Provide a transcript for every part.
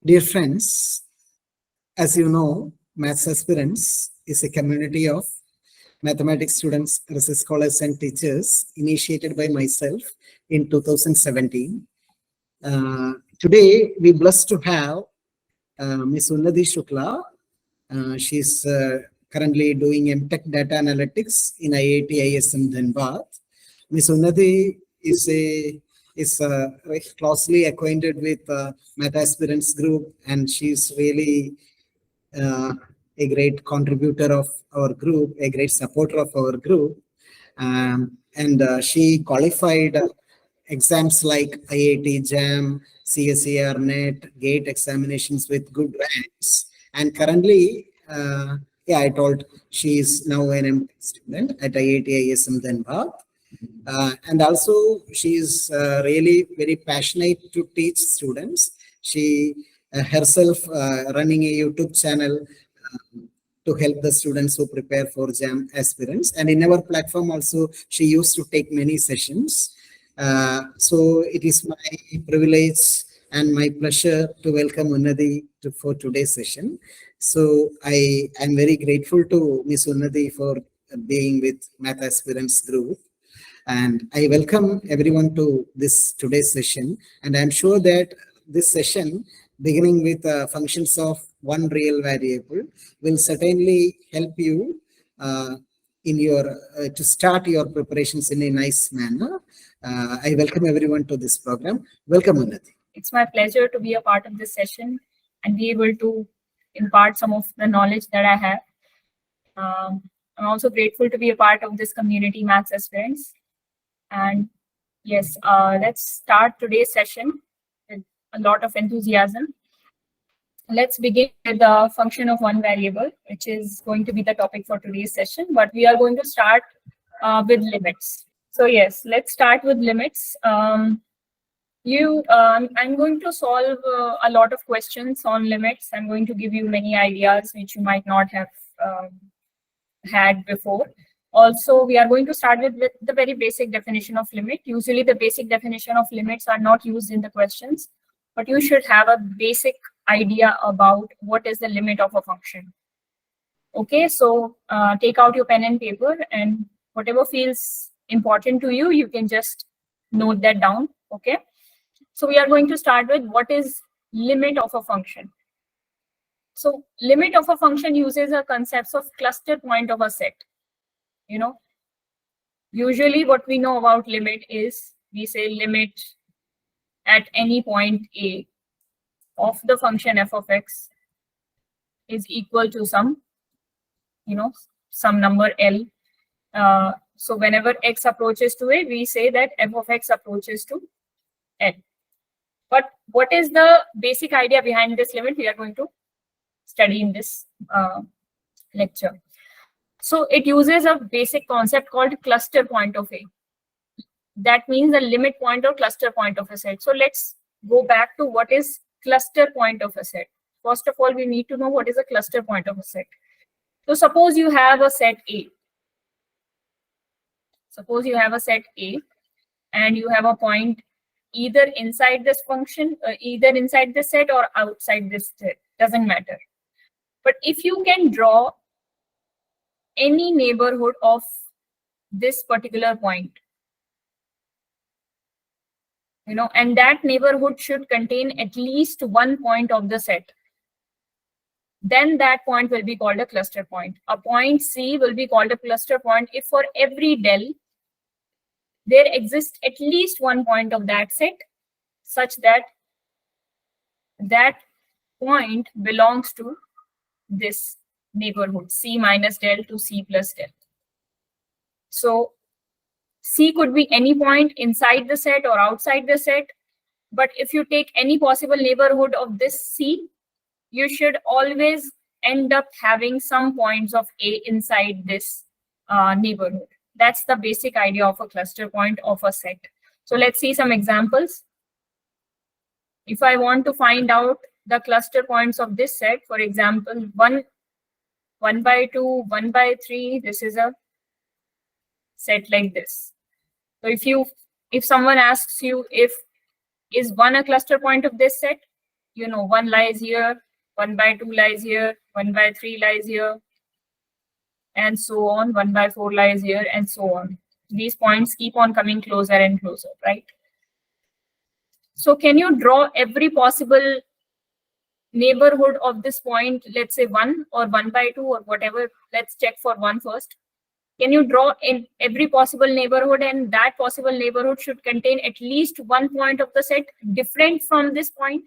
Dear friends, as you know, Maths Aspirants is a community of mathematics students, research scholars, and teachers initiated by myself in 2017. Today, we're blessed to have Ms. Unnati Shukla. She's currently doing M.Tech Data Analytics in IIT ISM Dhanbad. Ms. Unnati is very closely acquainted with Maths Aspirants Group, and she's really a great contributor of our group, a great supporter of our group. She qualified exams like IIT JAM, CSIR NET, GATE examinations with good ranks. And currently, I told she is now an M.Tech student at IIT ISM Dhanbad. And also, she is really very passionate to teach students. She herself running a YouTube channel to help the students who prepare for JAM aspirants. And in our platform also, she used to take many sessions. So it is my privilege and my pleasure to welcome Unnati for today's session. So I am very grateful to Ms. Unnati for being with Maths Aspirants Group. And I welcome everyone to today's session. And I'm sure that this session, beginning with functions of one real variable, will certainly help you in your to start your preparations in a nice manner. I welcome everyone to this program. Welcome, Unnati. It's my pleasure to be a part of this session and be able to impart some of the knowledge that I have. I'm also grateful to be a part of this community, Maths Aspirants. And yes, let's start today's session with a lot of enthusiasm. Let's begin with the function of one variable, which is going to be the topic for today's session. But we are going to start with limits. So yes, let's start with limits. I'm going to solve a lot of questions on limits. I'm going to give you many ideas which you might not have had before. Also, we are going to start with the very basic definition of limit. Usually the basic definition of limits are not used in the questions, but you should have a basic idea about what is the limit of a function. Okay, so take out your pen and paper, and whatever feels important to you, you can just note that down. Okay, so we are going to start with what is limit of a function. So limit of a function uses a concept of cluster point of a set. You know, usually what we know about limit is we say limit at any point A of the function f of x is equal to some number L. So whenever x approaches to A, we say that f of x approaches to L. But what is the basic idea behind this limit? We are going to study in this lecture. So it uses a basic concept called cluster point of A. That means the limit point or cluster point of a set. So let's go back to what is cluster point of a set. First of all, we need to know what is a cluster point of a set. So suppose you have a set A. Suppose you have a set A and you have a point either inside this function, either inside this set or outside this set, doesn't matter. But if you can draw any neighborhood of this particular point, and that neighborhood should contain at least one point of the set, then that point will be called a cluster point. A point C will be called a cluster point if for every del there exists at least one point of that set such that that point belongs to this neighborhood C minus del to C plus del. So C could be any point inside the set or outside the set, but if you take any possible neighborhood of this C, you should always end up having some points of A inside this neighborhood. That's the basic idea of a cluster point of a set. So let's see some examples. If I want to find out the cluster points of this set, for example, 1 by 2, 1 by 3, this is a set like this. So if someone asks you if is 1 a cluster point of this set, you know, 1 lies here, 1/2 lies here, 1/3 lies here, and so on. 1/4 lies here, and so on. These points keep on coming closer and closer, right? So can you draw every possible neighborhood of this point, let's say 1 or 1/2 or whatever? Let's check for 1 first. Can you draw in every possible neighborhood, and that possible neighborhood should contain at least 1 point of the set different from this point?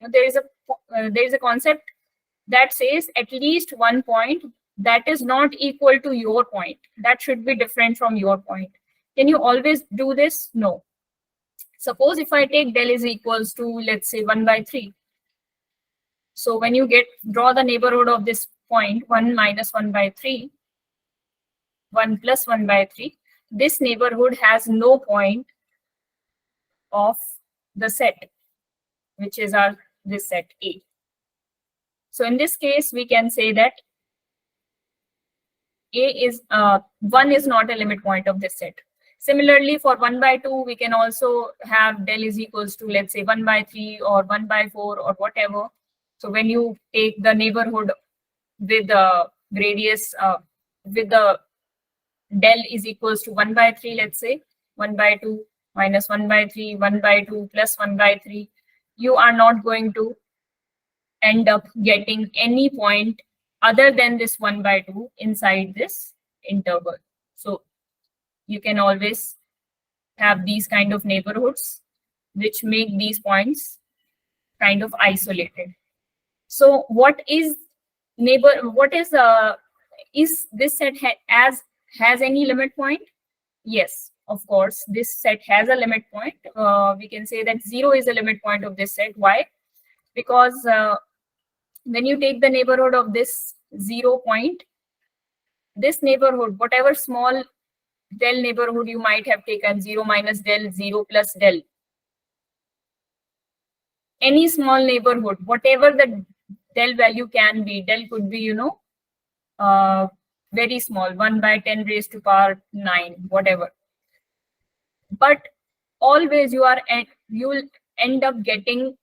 There is a concept that says at least 1 point that is not equal to your point. That should be different from your point. Can you always do this? No. Suppose if I take del is equals to, let's say, 1/3. So when you draw the neighborhood of this point, 1 minus 1/3, 1 plus 1/3, this neighborhood has no point of the set, which is this set A. So in this case, we can say that one is not a limit point of this set. Similarly, for 1/2, we can also have del is equals to, let's say, 1/3 or 1/4 or whatever. So when you take the neighborhood with the radius, with the del is equals to 1/3, let's say, 1/2 minus 1/3, 1/2 plus 1/3, you are not going to end up getting any point other than this 1/2 inside this interval. So you can always have these kind of neighborhoods which make these points kind of isolated. So what is this set has any limit point? Yes, of course, this set has a limit point. We can say that 0 is a limit point of this set. Why? Because when you take the neighborhood of this 0 point, this neighborhood, whatever small del neighborhood you might have taken, 0 minus del, 0 plus del, any small neighborhood, whatever the del value can be, del could be, very small, 1/10⁻⁹, whatever. But always you'll end up getting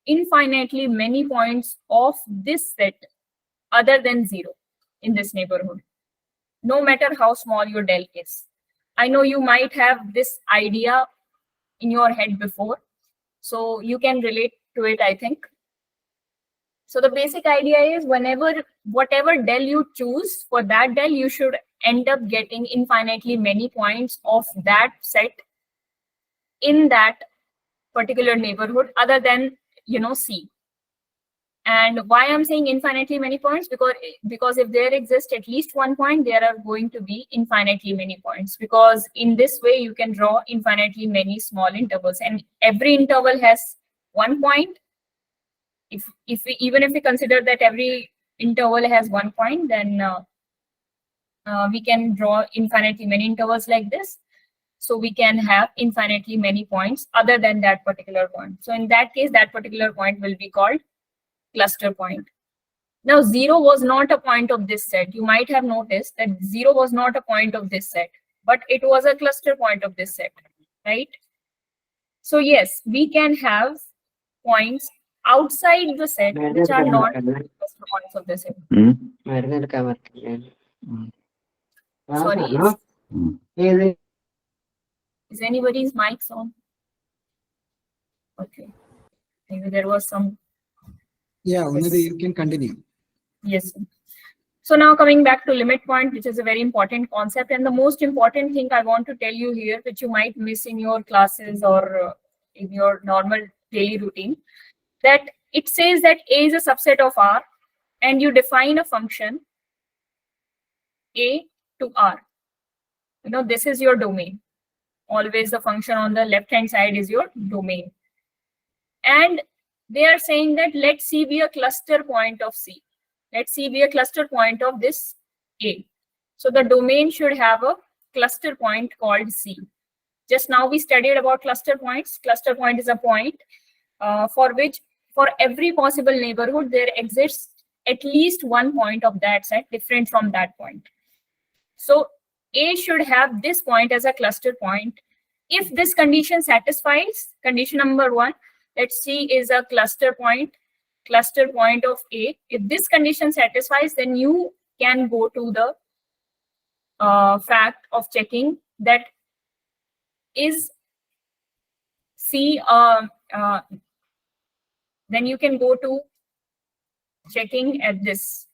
infinitely many points of this set other than 0 in this neighborhood, no matter how small your del is. I know you might have this idea in your head before, so you can relate to it, I think. So the basic idea is whatever del you choose, for that del you should end up getting infinitely many points of that set in that particular neighborhood other than, C. And why I'm saying infinitely many points? Because if there exists at least 1 point, there are going to be infinitely many points, because in this way you can draw infinitely many small intervals, and every interval has 1 point. Even if we consider that every interval has 1 point, then we can draw infinitely many intervals like this. So we can have infinitely many points other than that particular point. So in that case, that particular point will be called cluster point. Now 0 was not a point of this set. You might have noticed that 0 was not a point of this set, but it was a cluster point of this set, right? So yes, we can have points outside the set which are not cluster points of the set. Sorry, is anybody's mics on? Okay, maybe there was some. Yeah, Unnati, you can continue. Yes. So now coming back to limit point, which is a very important concept, and the most important thing I want to tell you here, which you might miss in your classes or in your normal daily routine, that it says that A is a subset of R, and you define a function A to R. This is your domain. Always the function on the left hand side is your domain. And they are saying that let C be a cluster point of C. Let C be a cluster point of this A. So the domain should have a cluster point called C. Just now we studied about cluster points. Cluster point is a point for which, for every possible neighborhood, there exists at least 1 point of that set different from that point. So A should have this point as a cluster point. If this condition satisfies, condition number 1, let C is a cluster point of A. If this condition satisfies, then you can go to the fact of checking that is C, then you can go to checking at this.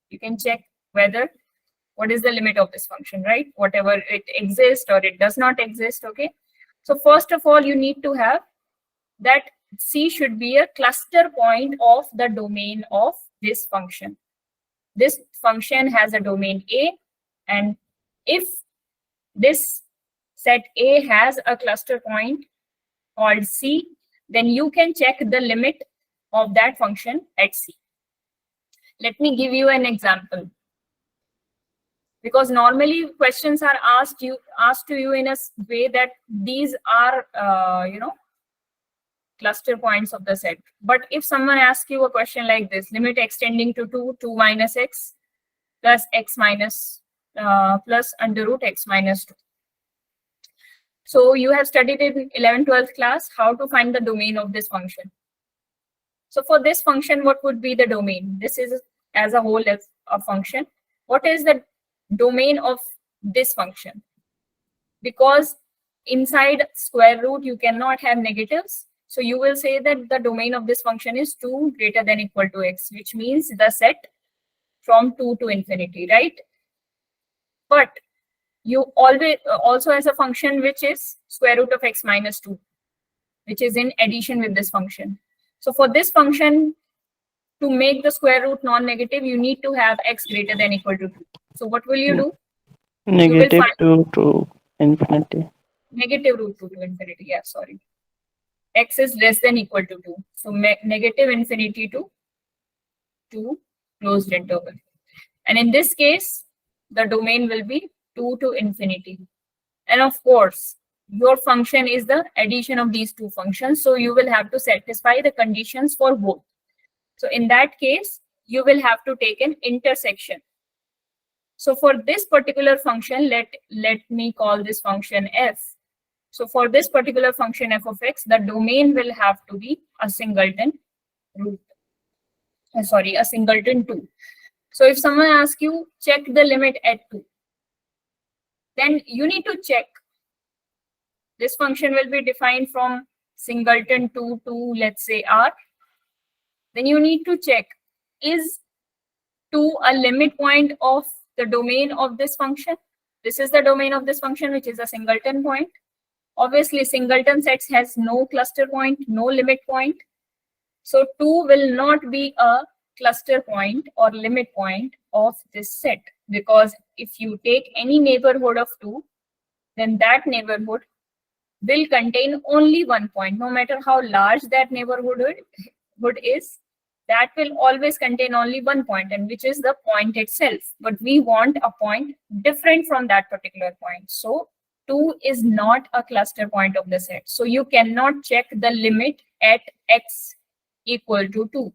You can check whether what is the limit of this function, right? Whatever it exists or it does not exist, okay? So first of all, you need to have that C should be a cluster point of the domain of this function. This function has a domain A, and if this set A has a cluster point called C, then you can check the limit of that function at C. Let me give you an example. Because normally questions are asked to you in a way that these are cluster points of the set. But if someone asks you a question like this, limit extending to 2 minus x plus x minus plus under root x minus 2. So you have studied in 11th, 12th class how to find the domain of this function. So for this function, what would be the domain? This is as a whole as a function. What is the domain of this function? Because inside square root, you cannot have negatives. So you will say that the domain of this function is 2 greater than equal to x, which means the set from 2 to infinity, right? But you always also has a function which is square root of x minus 2, which is in addition with this function. So for this function, to make the square root non-negative, you need to have x greater than equal to 2. So what will you do? Negative 2 to infinity. Negative root 2 to infinity, yeah, sorry. X is less than equal to 2. So negative infinity to 2 closed interval. And in this case, the domain will be 2 to infinity. And of course, your function is the addition of these two functions. So you will have to satisfy the conditions for both. So in that case, you will have to take an intersection. So for this particular function, let me call this function f. So for this particular function f of x, the domain will have to be a singleton root. A singleton 2. So if someone asks you, check the limit at 2, then you need to check. This function will be defined from singleton 2 to, let's say, r. Then you need to check, is 2 a limit point of the domain of this function? This is the domain of this function, which is a singleton point. Obviously, singleton sets has no cluster point, no limit point. So 2 will not be a cluster point or limit point of this set, because if you take any neighborhood of 2, then that neighborhood will contain only one point. No matter how large that neighborhood is, that will always contain only one point, and which is the point itself. But we want a point different from that particular point. So 2 is not a cluster point of the set. So you cannot check the limit at x equal to 2.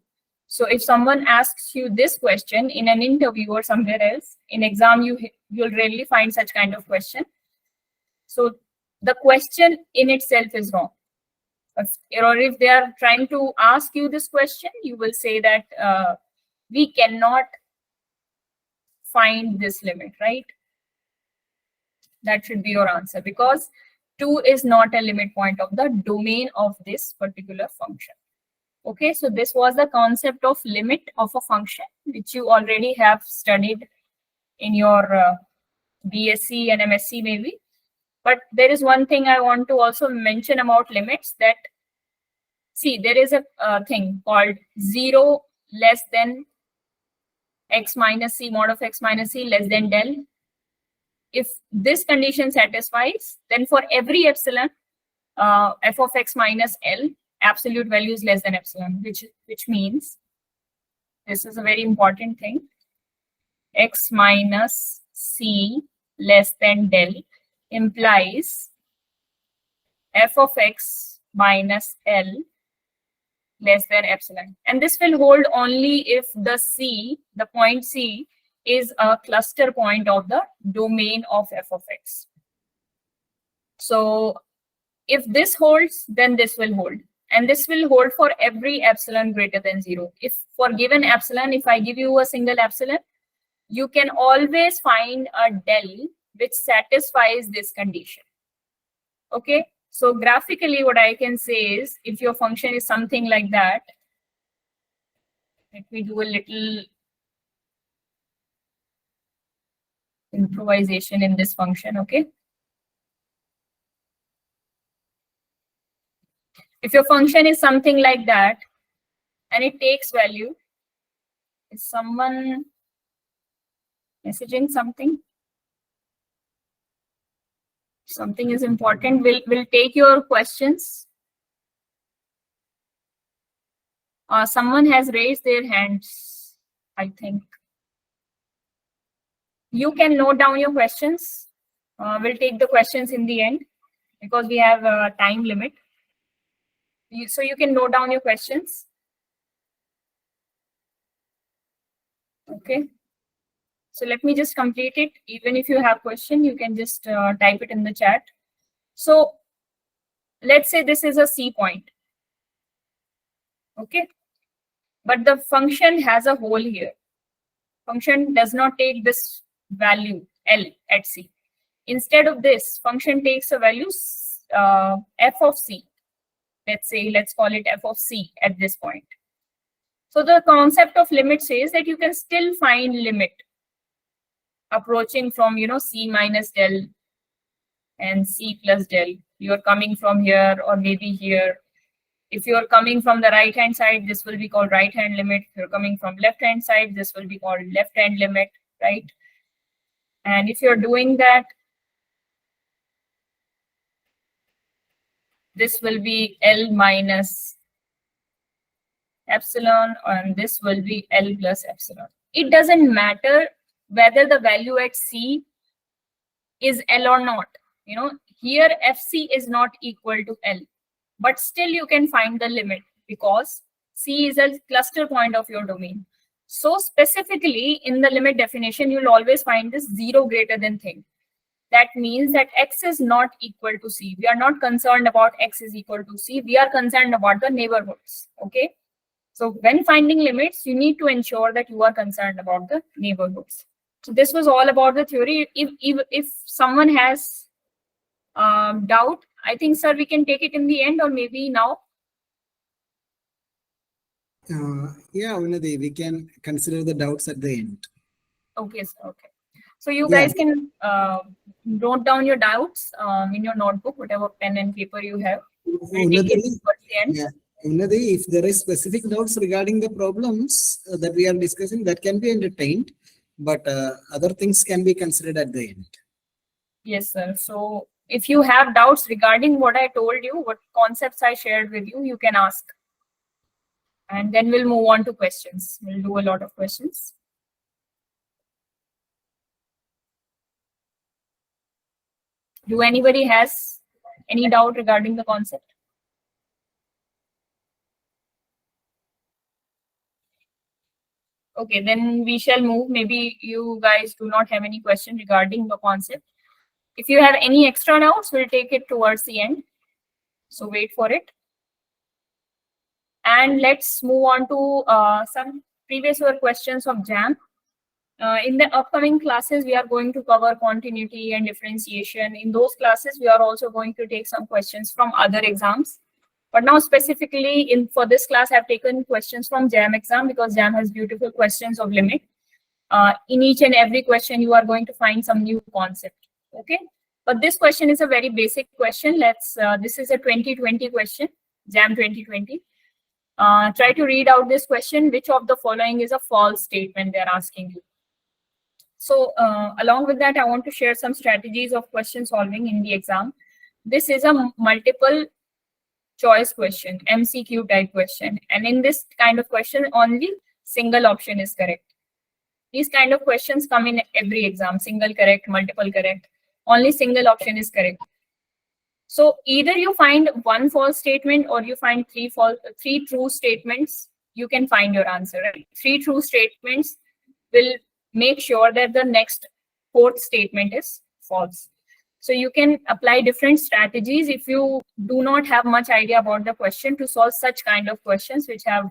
So if someone asks you this question in an interview or somewhere else, in exam, you'll rarely find such kind of question. So the question in itself is wrong. Or if they are trying to ask you this question, you will say that we cannot find this limit, right? That should be your answer, because 2 is not a limit point of the domain of this particular function. Okay, so this was the concept of limit of a function, which you already have studied in your BSc and MSc maybe. But there is one thing I want to also mention about limits, that, see, there is a thing called 0 less than x minus c mod of x minus c less than del. If this condition satisfies, then for every epsilon, f of x minus L, absolute value is less than epsilon, which means, this is a very important thing, x minus c less than del implies f of x minus L less than epsilon. And this will hold only if the point C is a cluster point of the domain of f of x. So if this holds, then this will hold. And this will hold for every epsilon greater than 0. If for given epsilon, if I give you a single epsilon, you can always find a del which satisfies this condition. Okay, so graphically what I can say is, if your function is something like that, let me do a little improvisation in this function. Okay, if your function is something like that and it takes value, is someone messaging something? Something is important. We'll take your questions. Someone has raised their hands, I think. You can note down your questions. We'll take the questions in the end because we have a time limit. So you can note down your questions. Okay. So let me just complete it. Even if you have question, you can just type it in the chat. So let's say this is a C point. Okay. But the function has a hole here. Function does not take this value L at C. Instead of this, function takes a value f of C. Let's call it f of C at this point. So the concept of limit says that you can still find limit approaching from, C minus del and C plus del. You're coming from here or maybe here. If you're coming from the right hand side, this will be called right hand limit. If you're coming from left hand side, this will be called left hand limit, right? And if you're doing that, this will be L minus epsilon, and this will be L plus epsilon. It doesn't matter whether the value at C is L or not. Here FC is not equal to L, but still you can find the limit because C is a cluster point of your domain. So specifically in the limit definition, you'll always find this 0 greater than thing. That means that X is not equal to C. We are not concerned about X is equal to C. We are concerned about the neighborhoods. Okay. So when finding limits, you need to ensure that you are concerned about the neighborhoods. So this was all about the theory. If someone has doubt, I think, sir, we can take it in the end or maybe now. Yeah, Unnati, we can consider the doubts at the end. Okay, sir. Okay. So you guys can note down your doubts in your notebook, whatever pen and paper you have. Unnati, if there is specific doubts regarding the problems that we are discussing, that can be entertained, but other things can be considered at the end. Yes, sir. So if you have doubts regarding what I told you, what concepts I shared with you, you can ask. And then we'll move on to questions. We'll do a lot of questions. Do anybody has any doubt regarding the concept? Okay, then we shall move. Maybe you guys do not have any question regarding the concept. If you have any extra doubts, we'll take it towards the end. So wait for it. And let's move on to some previous year questions of JAM. In the upcoming classes, we are going to cover continuity and differentiation. In those classes, we are also going to take some questions from other exams. But now specifically for this class, I've taken questions from JAM exam because JAM has beautiful questions of limit. In each and every question, you are going to find some new concept. Okay. But this question is a very basic question. This is a 2020 question, JAM 2020. Try to read out this question. Which of the following is a false statement they're asking you? So along with that, I want to share some strategies of question solving in the exam. This is a multiple choice question, MCQ type question. And in this kind of question, only single option is correct. These kind of questions come in every exam, single correct, multiple correct. Only single option is correct. So either you find one false statement or you find three true statements, you can find your answer. Right? 3 true statements will make sure that the next 4th statement is false. So you can apply different strategies if you do not have much idea about the question to solve such kind of questions which have,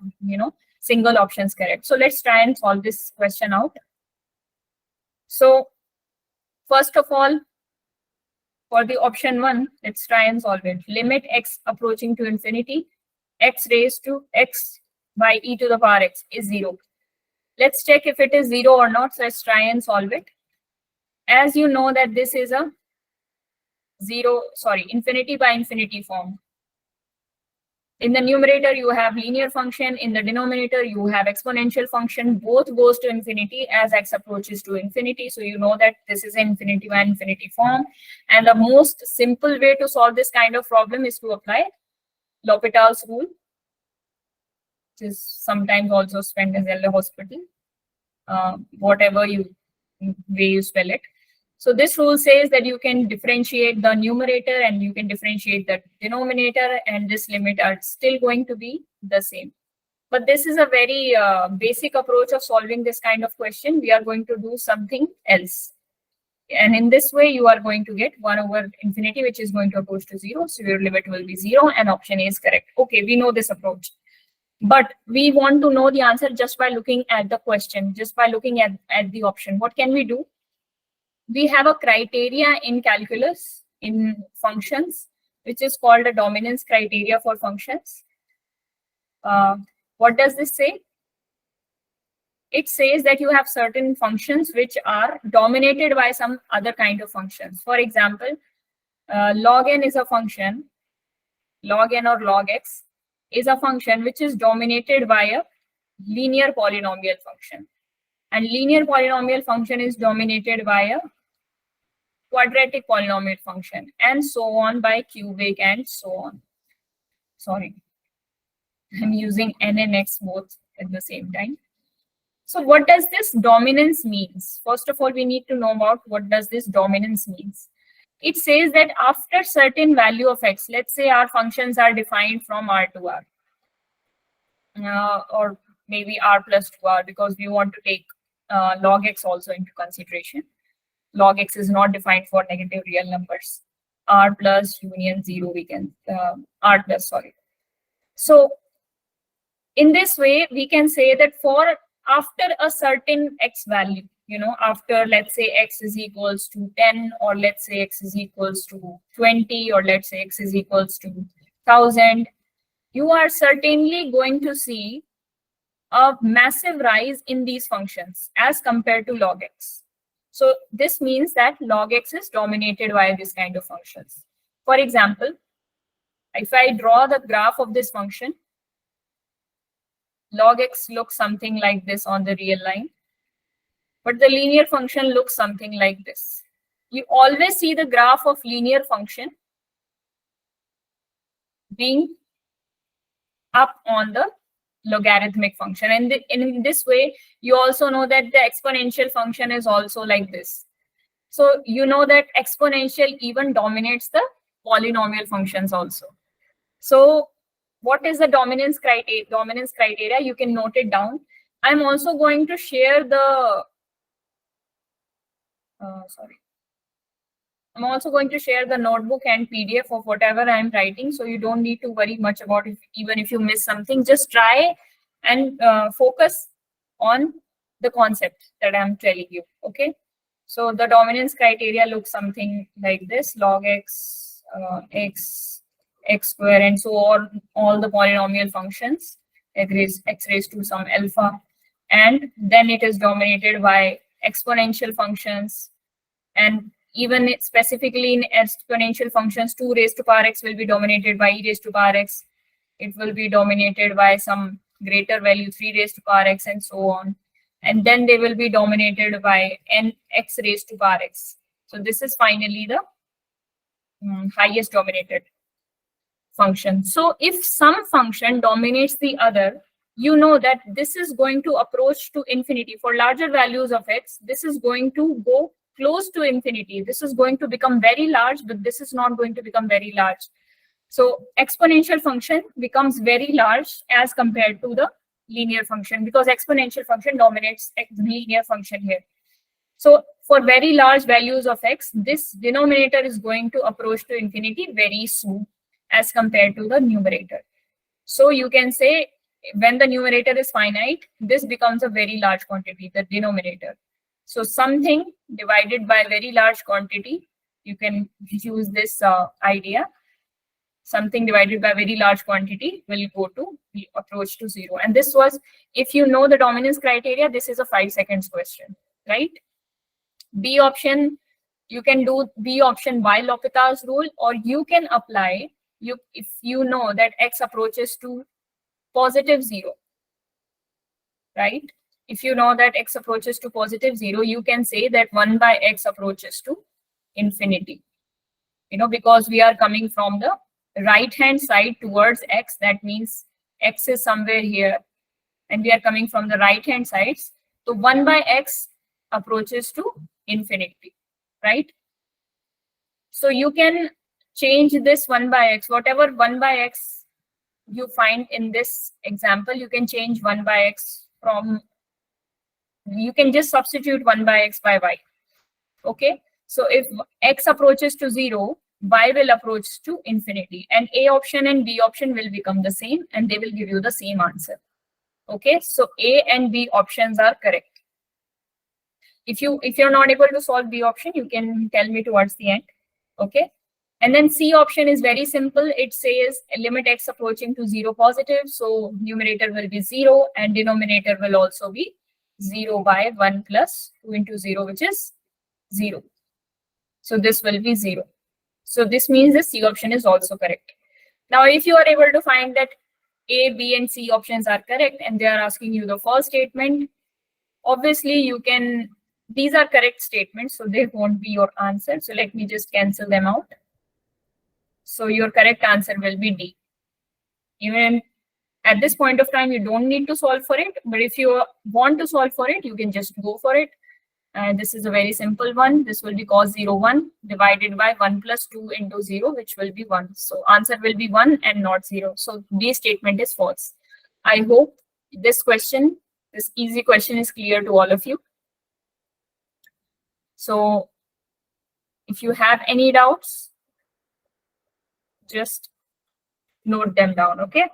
single options correct. So let's try and solve this question out. So first of all, for the option 1, let's try and solve it. Limit x approaching to infinity, x raised to x by e to the power x is 0. Let's check if it is 0 or not. So let's try and solve it. As you know that this is a infinity by infinity form. In the numerator, you have linear function. In the denominator, you have exponential function. Both goes to infinity as x approaches to infinity. So you know that this is an infinity by infinity form. And the most simple way to solve this kind of problem is to apply L'Hopital's rule, which is sometimes also spelled as L'Hospital, whatever way you spell it. So this rule says that you can differentiate the numerator and you can differentiate the denominator, and this limit are still going to be the same. But this is a very basic approach of solving this kind of question. We are going to do something else. And in this way, you are going to get 1 over infinity, which is going to approach to 0. So your limit will be 0 and option A is correct. Okay, we know this approach. But we want to know the answer just by looking at the question, just by looking at the option. What can we do? We have a criteria in calculus, in functions, which is called a dominance criteria for functions. What does this say? It says that you have certain functions which are dominated by some other kind of functions. For example, log n is a function, log n or log x is a function which is dominated by a linear polynomial function. And linear polynomial function is dominated by a quadratic polynomial function, and so on by cubic and so on. Sorry, I'm using n and x both at the same time. So what does this dominance means? First of all, we need to know about what does this dominance means. It says that after certain value of x, let's say our functions are defined from r to r, or maybe r plus 2r, because we want to take log x also into consideration. Log x is not defined for negative real numbers. R plus union 0, we can, r plus, sorry. So in this way, we can say that for after a certain x value, after, let's say, x is equals to 10, or let's say x is equals to 20, or let's say x is equals to 1000, you are certainly going to see a massive rise in these functions as compared to log x. So this means that log x is dominated by this kind of functions. For example, if I draw the graph of this function, log x looks something like this on the real line, but the linear function looks something like this. You always see the graph of linear function being up on the logarithmic function, and in this way you also know that the exponential function is also like this. So you know that exponential even dominates the polynomial functions also. So what is the dominance criteria? You can note it down. I'm also going to share the I'm also going to share the notebook and PDF of whatever I'm writing, so you don't need to worry much about it. Even if you miss something, just try and focus on the concept that I'm telling you. Okay, so the dominance criteria looks something like this: log x, x square, and so on, all the polynomial functions, x raised to some alpha, and then it is dominated by exponential functions, and even specifically in exponential functions, 2 raised to power x will be dominated by e raised to power x. It will be dominated by some greater value, 3 raised to power x, and so on. And then they will be dominated by n x raised to power x. So this is finally the highest dominated function. So if some function dominates the other, you know that this is going to approach to infinity. For larger values of x, this is going to go close to infinity. This is going to become very large, but this is not going to become very large. So exponential function becomes very large as compared to the linear function, because exponential function dominates the linear function here. So for very large values of x, this denominator is going to approach to infinity very soon as compared to the numerator. So you can say when the numerator is finite, this becomes a very large quantity, the denominator. So something divided by very large quantity, you can use this idea. Something divided by very large quantity will approach to 0. And this was, if you know the dominance criteria, this is a 5 seconds question, right? B option, you can do B option by L'Hopital's rule, or you can apply, if you know that x approaches to positive 0, right? If you know that x approaches to positive 0, you can say that 1 by x approaches to infinity. Because we are coming from the right hand side towards x, that means x is somewhere here, and we are coming from the right hand sides. So 1 by x approaches to infinity, right? So you can change this 1 by x, whatever 1 by x you find in this example, you can change 1 by x from, you can just substitute 1 by x by y. Okay, so if x approaches to 0, y will approach to infinity, and A option and B option will become the same, and they will give you the same answer. Okay, so A and B options are correct. If you're not able to solve B option, you can tell me towards the end. Okay, and then C option is very simple. It says limit x approaching to 0 positive, so numerator will be 0 and denominator will also be 0 by 1 plus 2 into 0, which is 0. So this will be 0. So this means the C option is also correct. Now, if you are able to find that A, B, and C options are correct, and they are asking you the first statement, obviously you can, these are correct statements, so they won't be your answer. So let me just cancel them out. So your correct answer will be D. Even at this point of time, you don't need to solve for it, but if you want to solve for it, you can just go for it. This is a very simple one. This will be cos 0, 1 divided by 1 plus 2 into 0, which will be 1. So answer will be 1 and not 0. So B statement is false. I hope this question, this easy question, is clear to all of you. So if you have any doubts, just note them down, okay?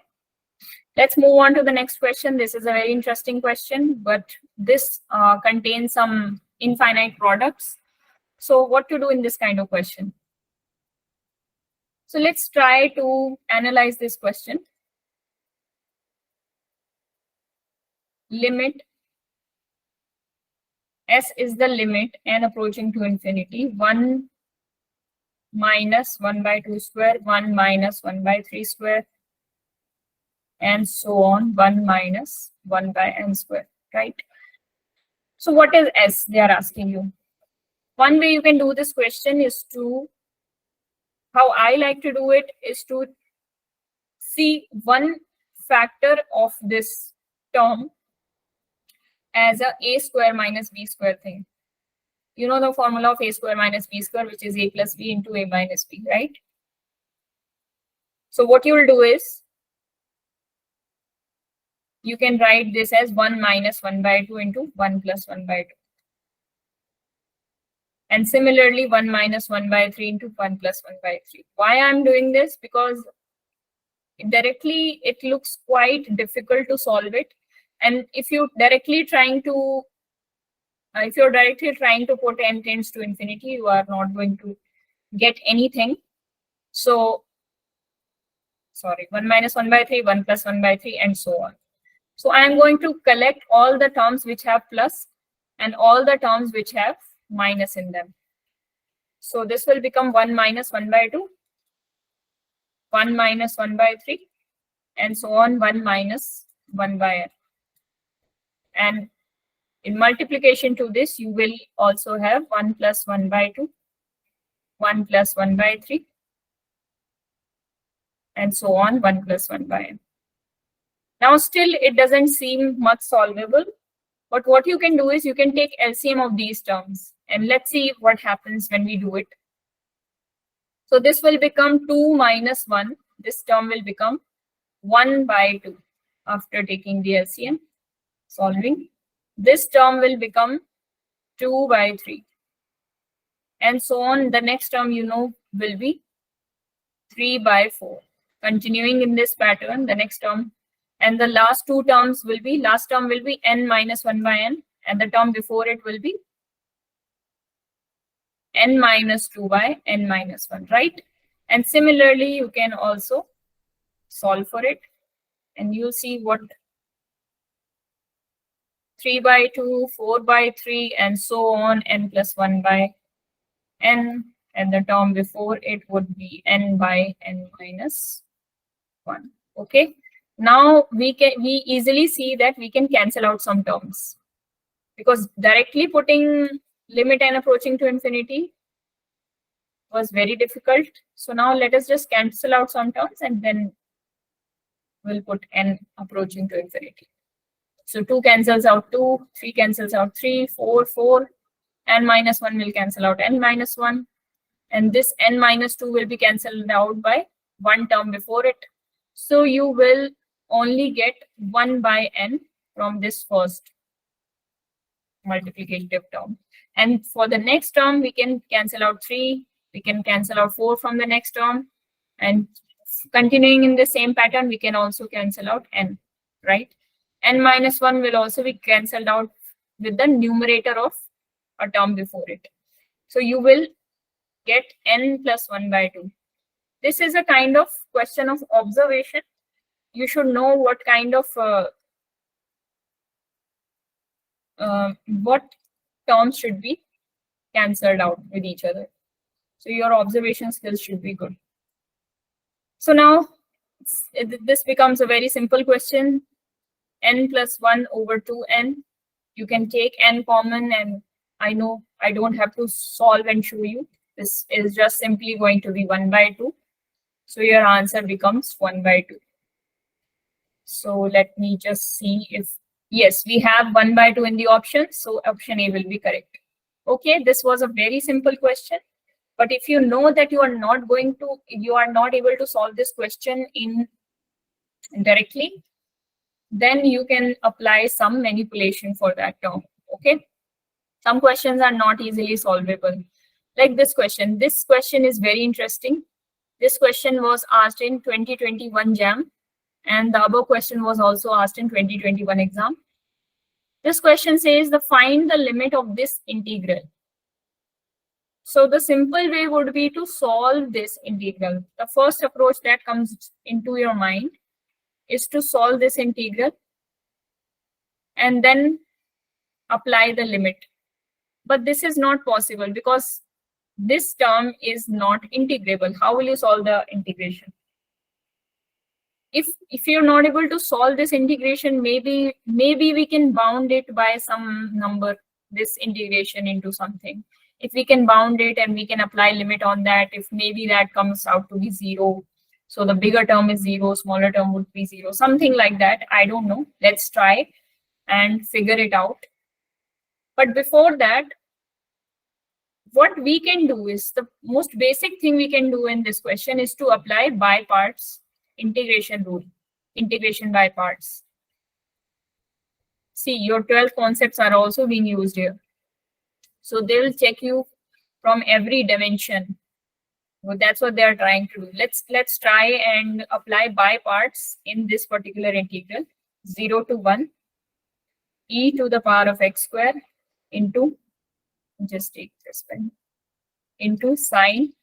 Let's move on to the next question. This is a very interesting question, but this contains some infinite products. So what to do in this kind of question? So let's try to analyze this question. Limit S is the limit n approaching to infinity, 1 minus 1 by 2 square, 1 minus 1 by 3 square, and so on, 1 minus 1 by n square, right? So what is S, they are asking you. One way you can do this question is to, how I like to do it is to see one factor of this term as a square minus b square thing. You know the formula of a square minus b square, which is a plus b into a minus b, right? So what you will do is, you can write this as 1 minus 1 by 2 into 1 plus 1 by 2. And similarly, 1 minus 1 by 3 into 1 plus 1 by 3. Why I'm doing this? Because directly it looks quite difficult to solve it. And if you're directly trying to put n tends to infinity, you are not going to get anything. So, sorry, 1 minus 1 by 3, 1 plus 1 by 3, and so on. So I am going to collect all the terms which have plus and all the terms which have minus in them. So this will become 1 minus 1 by 2, 1 minus 1 by 3, and so on, 1 minus 1 by n. And in multiplication to this, you will also have 1 plus 1 by 2, 1 plus 1 by 3, and so on, 1 plus 1 by n. Now still it doesn't seem much solvable, but what you can do is you can take LCM of these terms, and let's see what happens when we do it. So this will become 2 minus 1. This term will become 1 by 2 after taking the LCM, solving. This term will become 2 by 3. And so on. The next term, will be 3 by 4. Continuing in this pattern, the next term, and the last two terms will be, last term will be n minus 1 by n, and the term before it will be n minus 2 by n minus 1, right? And similarly, you can also solve for it, and you'll see what 3 by 2, 4 by 3, and so on, n plus 1 by n, and the term before it would be n by n minus 1. Okay. Now we easily see that we can cancel out some terms, because directly putting limit n approaching to infinity was very difficult. So now let us just cancel out some terms, and then we'll put n approaching to infinity. So 2 cancels out 2, 3 cancels out 3, 4, 4, n minus 1 will cancel out n minus 1, and this n minus 2 will be cancelled out by one term before it. So you will only get 1 by n from this first multiplicative term. And for the next term, we can cancel out 3, we can cancel out 4 from the next term, and continuing in the same pattern, we can also cancel out n, right? N minus 1 will also be cancelled out with the numerator of a term before it. So you will get n plus 1 by 2. This is a kind of question of observation. You should know what kind of what terms should be cancelled out with each other. So your observation skills should be good. So now this becomes a very simple question. N plus 1 over 2n. You can take n common, and I know I don't have to solve and show you. This is just simply going to be 1 by 2. So your answer becomes 1 by 2. So let me just see if, yes, we have 1 by 2 in the option. So option A will be correct. Okay, this was a very simple question. But if you know that you are not able to solve this question directly, then you can apply some manipulation for that term. Okay, some questions are not easily solvable, like this question. This question is very interesting. This question was asked in 2021 JAM, and the above question was also asked in 2021 exam. This question says find the limit of this integral. So the simple way would be to solve this integral. The first approach that comes into your mind is to solve this integral and then apply the limit. But this is not possible because this term is not integrable. How will you solve the integration? If you're not able to solve this integration, maybe we can bound it by some number, this integration into something. If we can bound it and we can apply limit on that, if maybe that comes out to be 0, so the bigger term is 0, smaller term would be 0, something like that. I don't know. Let's try and figure it out. But before that, what we can do is, the most basic thing we can do in this question is to apply by parts integration rule, integration by parts. See, your 12 concepts are also being used here. So they will check you from every dimension. Well, that's what they are trying to do. Let's try and apply by parts in this particular integral. 0 to 1 e to the power of x square into, just take this pen, into sine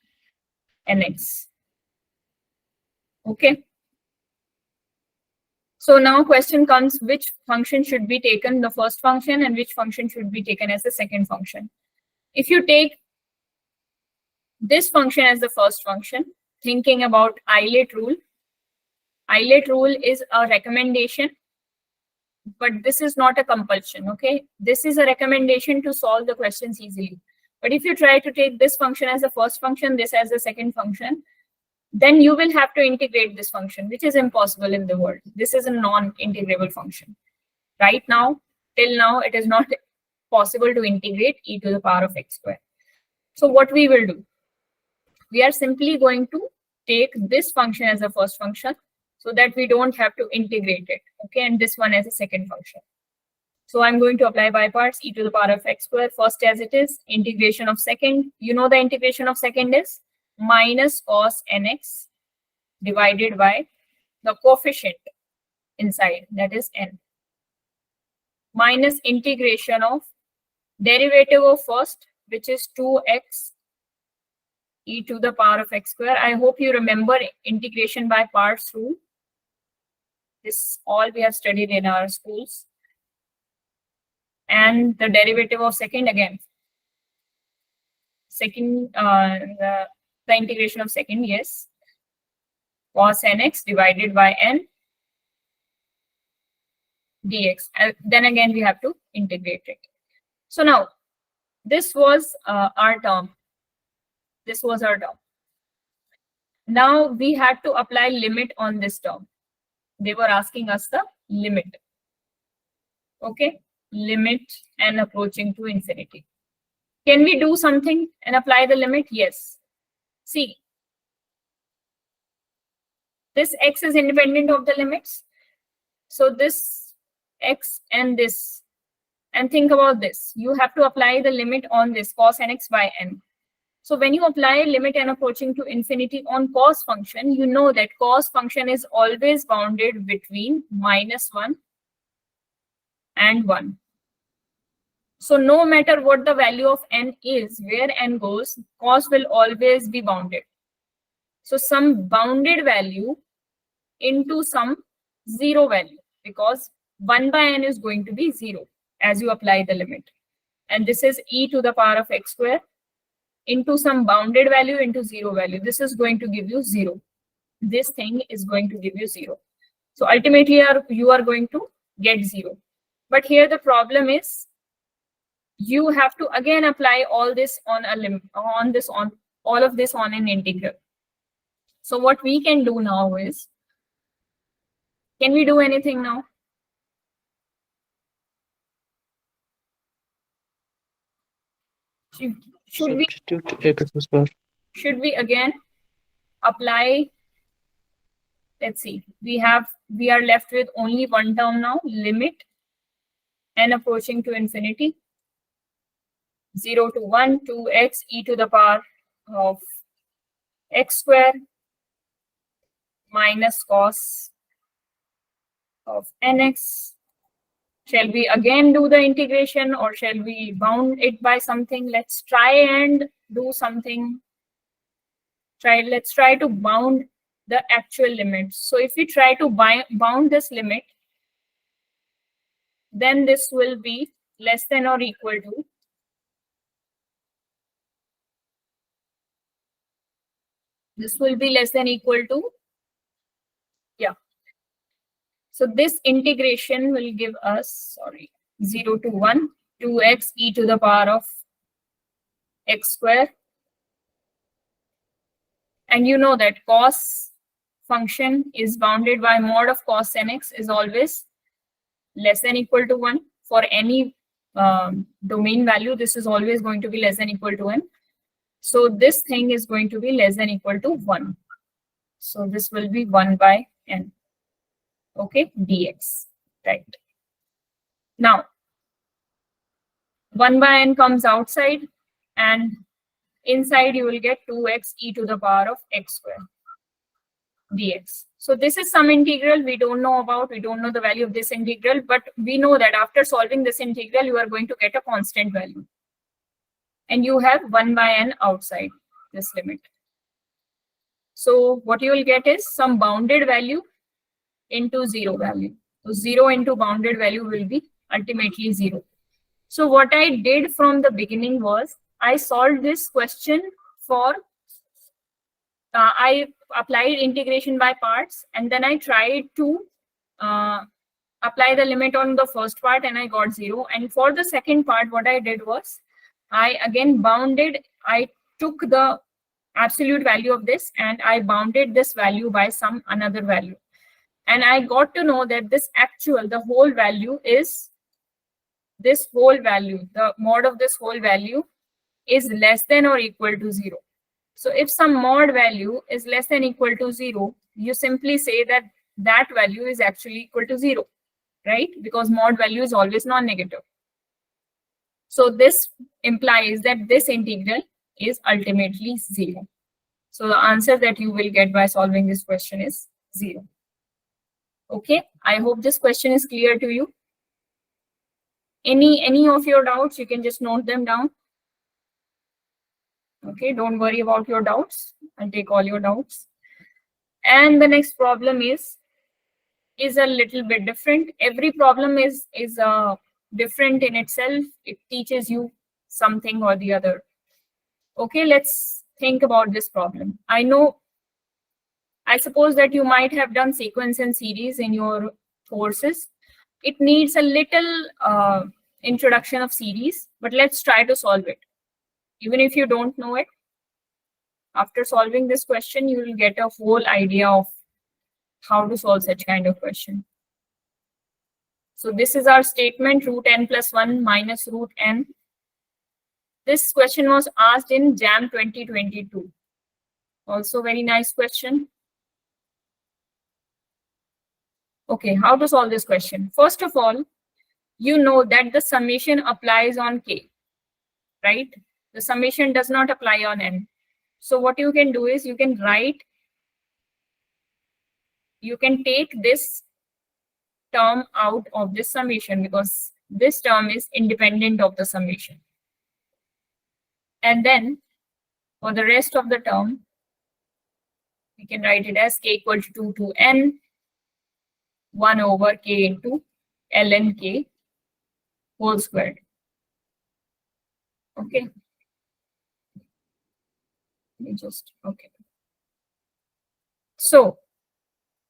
nx. Okay. So now question comes, which function should be taken the first function and which function should be taken as the second function. If you take this function as the first function, thinking about Eilert rule. Eilert rule is a recommendation, but this is not a compulsion, okay? This is a recommendation to solve the questions easily. But if you try to take this function as the first function, this as the second function, then you will have to integrate this function, which is impossible in the world. This is a non-integrable function. Right now, till now, it is not possible to integrate e to the power of x square. So what we will do, we are simply going to take this function as a first function so that we don't have to integrate it, okay, and this one as a second function. So I'm going to apply by parts e to the power of x square first as it is. Integration of second. You know the integration of second is minus cos nx divided by the coefficient inside, that is n, minus integration of derivative of first, which is 2x e to the power of x square. I hope you remember integration by parts rule. This all we have studied in our schools. And the derivative of second again. Second, the integration of second, yes. Cos nx divided by n dx. Then again we have to integrate it. So now, this was our term. This was our term. Now we had to apply limit on this term. They were asking us the limit. Okay, limit and approaching to infinity. Can we do something and apply the limit? Yes. See, this x is independent of the limits. So this x and this, and think about this. You have to apply the limit on this cos nx by n. So when you apply limit and approaching to infinity on cos function, you know that cos function is always bounded between -1 and 1. So no matter what the value of n is, where n goes, cos will always be bounded. So some bounded value into some 0 value, because 1 by n is going to be 0 as you apply the limit. And this is e to the power of x square into some bounded value into 0 value. This is going to give you 0. This thing is going to give you 0. So ultimately you are going to get 0. But here the problem is, you have to again apply all this on a limit, all of this on an integral. So what we can do now is, can we do anything now? Should we again apply? Let's see. We are left with only one term now, limit and approaching to infinity. 0 to 1, 2x e to the power of x square minus cos of nx. Shall we again do the integration, or shall we bound it by something? Let's try and do something. Let's try to bound the actual limit. So if we try to bound this limit, then this will be less than or equal to yeah. So this integration will give us, 0 to 1, 2x e to the power of x square. And you know that cos function is bounded by mod of cos nx is always less than equal to 1. For any domain value, this is always going to be less than equal to 1. So this thing is going to be less than equal to 1. So this will be 1 by n. Okay, dx, right? Now, 1 by n comes outside, and inside you will get 2x e to the power of x square dx. So this is some integral we don't know about. We don't know the value of this integral, but we know that after solving this integral, you are going to get a constant value. And you have 1 by n outside this limit. So what you will get is some bounded value into 0 value. So 0 into bounded value will be ultimately 0. So what I did from the beginning was, I solved this question for, I applied integration by parts, and then I tried to apply the limit on the first part, and I got 0. And for the second part, what I did was, I again bounded, I took the absolute value of this and I bounded this value by some another value. And I got to know that this actual, the whole value is this whole value, the mod of this whole value is less than or equal to 0. So if some mod value is less than equal to 0, you simply say that that value is actually equal to 0. right? Because mod value is always non-negative. So this implies that this integral is ultimately 0. So the answer that you will get by solving this question is 0. Okay, I hope this question is clear to you. Any of your doubts, you can just note them down. Okay, don't worry about your doubts. I'll take all your doubts. And the next problem is a little bit different. Every problem is different in itself. It teaches you something or the other. Okay, let's think about this problem. I suppose that you might have done sequence and series in your courses. It needs a little introduction of series, but let's try to solve it. Even if you don't know it, after solving this question, you will get a whole idea of how to solve such kind of question. So this is our statement, root n plus 1 minus root n. This question was asked in JAM 2022. Also very nice question. Okay, how to solve this question? First of all, you know that the summation applies on k, right? The summation does not apply on n. So what you can do is you can take this term out of this summation because this term is independent of the summation. And then for the rest of the term, we can write it as k equal to 2 to n 1 over k into ln k whole squared. Okay. Okay. So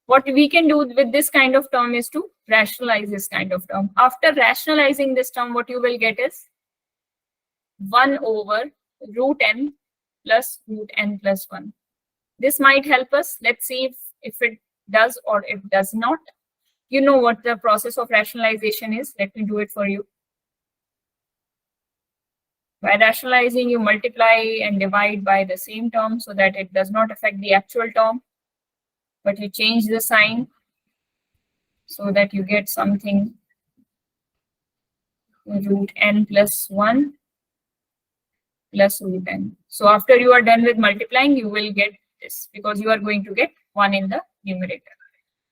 what we can do with this kind of term is to rationalize this kind of term. After rationalizing this term, what you will get is 1 over root n plus root n plus 1. This might help us. Let's see if it does or it does not. You know what the process of rationalization is. Let me do it for you. By rationalizing, you multiply and divide by the same term so that it does not affect the actual term, but you change the sign so that you get something root n plus 1 plus root n. So after you are done with multiplying, you will get this because you are going to get 1 in the numerator.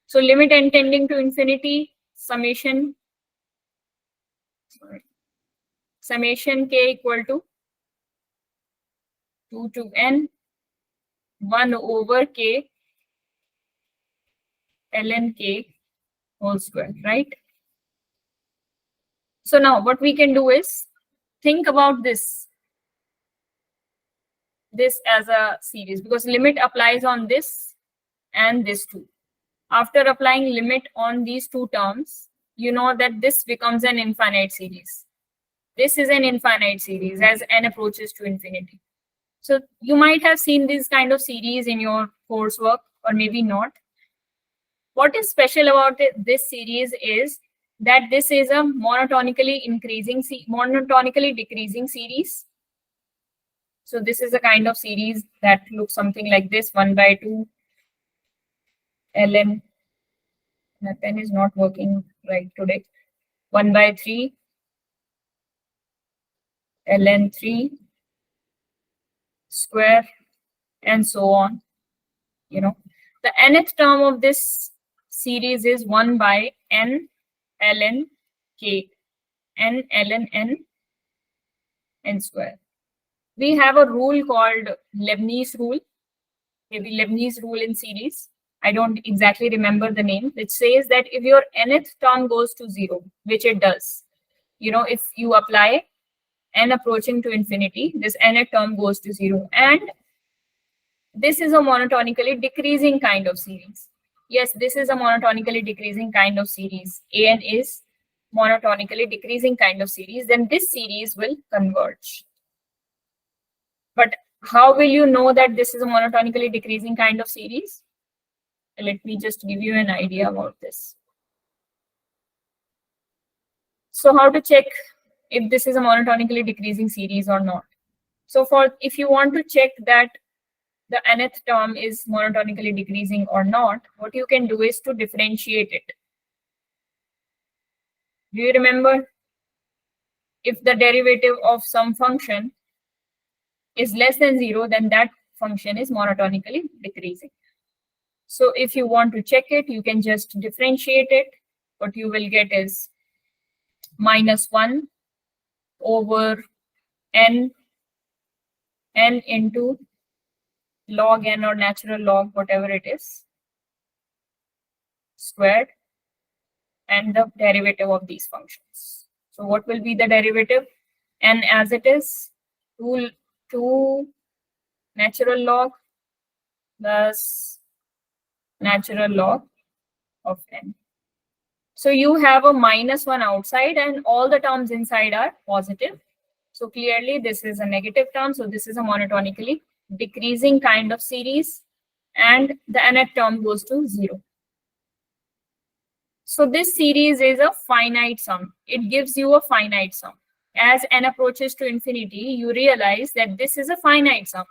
So limit n tending to infinity, summation k equal to 2 to n 1 over k ln k whole square, right? So now what we can do is think about this as a series because limit applies on this and this too. After applying limit on these two terms, you know that this becomes an infinite series. This is an infinite series as n approaches to infinity. So you might have seen this kind of series in your coursework or maybe not. What is special about this series is that this is a monotonically decreasing series. So this is a kind of series that looks something like this: 1 by 2 ln. My pen is not working right today. 1 by 3 ln 3 square and so on. You know, the nth term of this series is 1 by n ln k, n ln n square. We have a rule called Leibniz rule, maybe Leibniz rule in series. I don't exactly remember the name, which says that if your nth term goes to 0, which it does, you know, if you apply n approaching to infinity, this nth term goes to 0. And this is a monotonically decreasing kind of series. Yes, this is a monotonically decreasing kind of series. An is monotonically decreasing kind of series, then this series will converge. But how will you know that this is a monotonically decreasing kind of series? Let me just give you an idea about this. So how to check if this is a monotonically decreasing series or not? So if you want to check that the nth term is monotonically decreasing or not, what you can do is to differentiate it. Do you remember? If the derivative of some function is less than 0, then that function is monotonically decreasing. So if you want to check it, you can just differentiate it. What you will get is -1 over n into log n or natural log, whatever it is, squared, and the derivative of these functions. So what will be the derivative? N as it is, 2 natural log plus natural log of n. So you have a -1 outside and all the terms inside are positive. So clearly this is a negative term. So this is a monotonically decreasing kind of series, and the nth term goes to 0. So this series is a finite sum. It gives you a finite sum. As n approaches to infinity, you realize that this is a finite sum.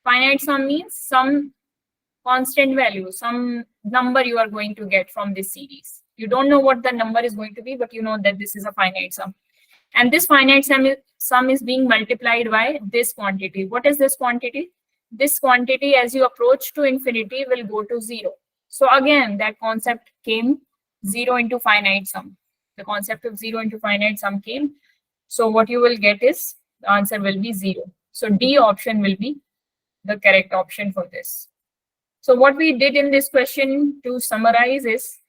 Finite sum means some constant value, some number you are going to get from this series. You don't know what the number is going to be, but you know that this is a finite sum. And this finite sum is being multiplied by this quantity. What is this quantity? This quantity, as you approach to infinity, will go to 0. So again, that concept came, 0 into finite sum. The concept of 0 into finite sum came. So what you will get is, the answer will be 0. So D option will be the correct option for this. So what we did in this question, to summarize, is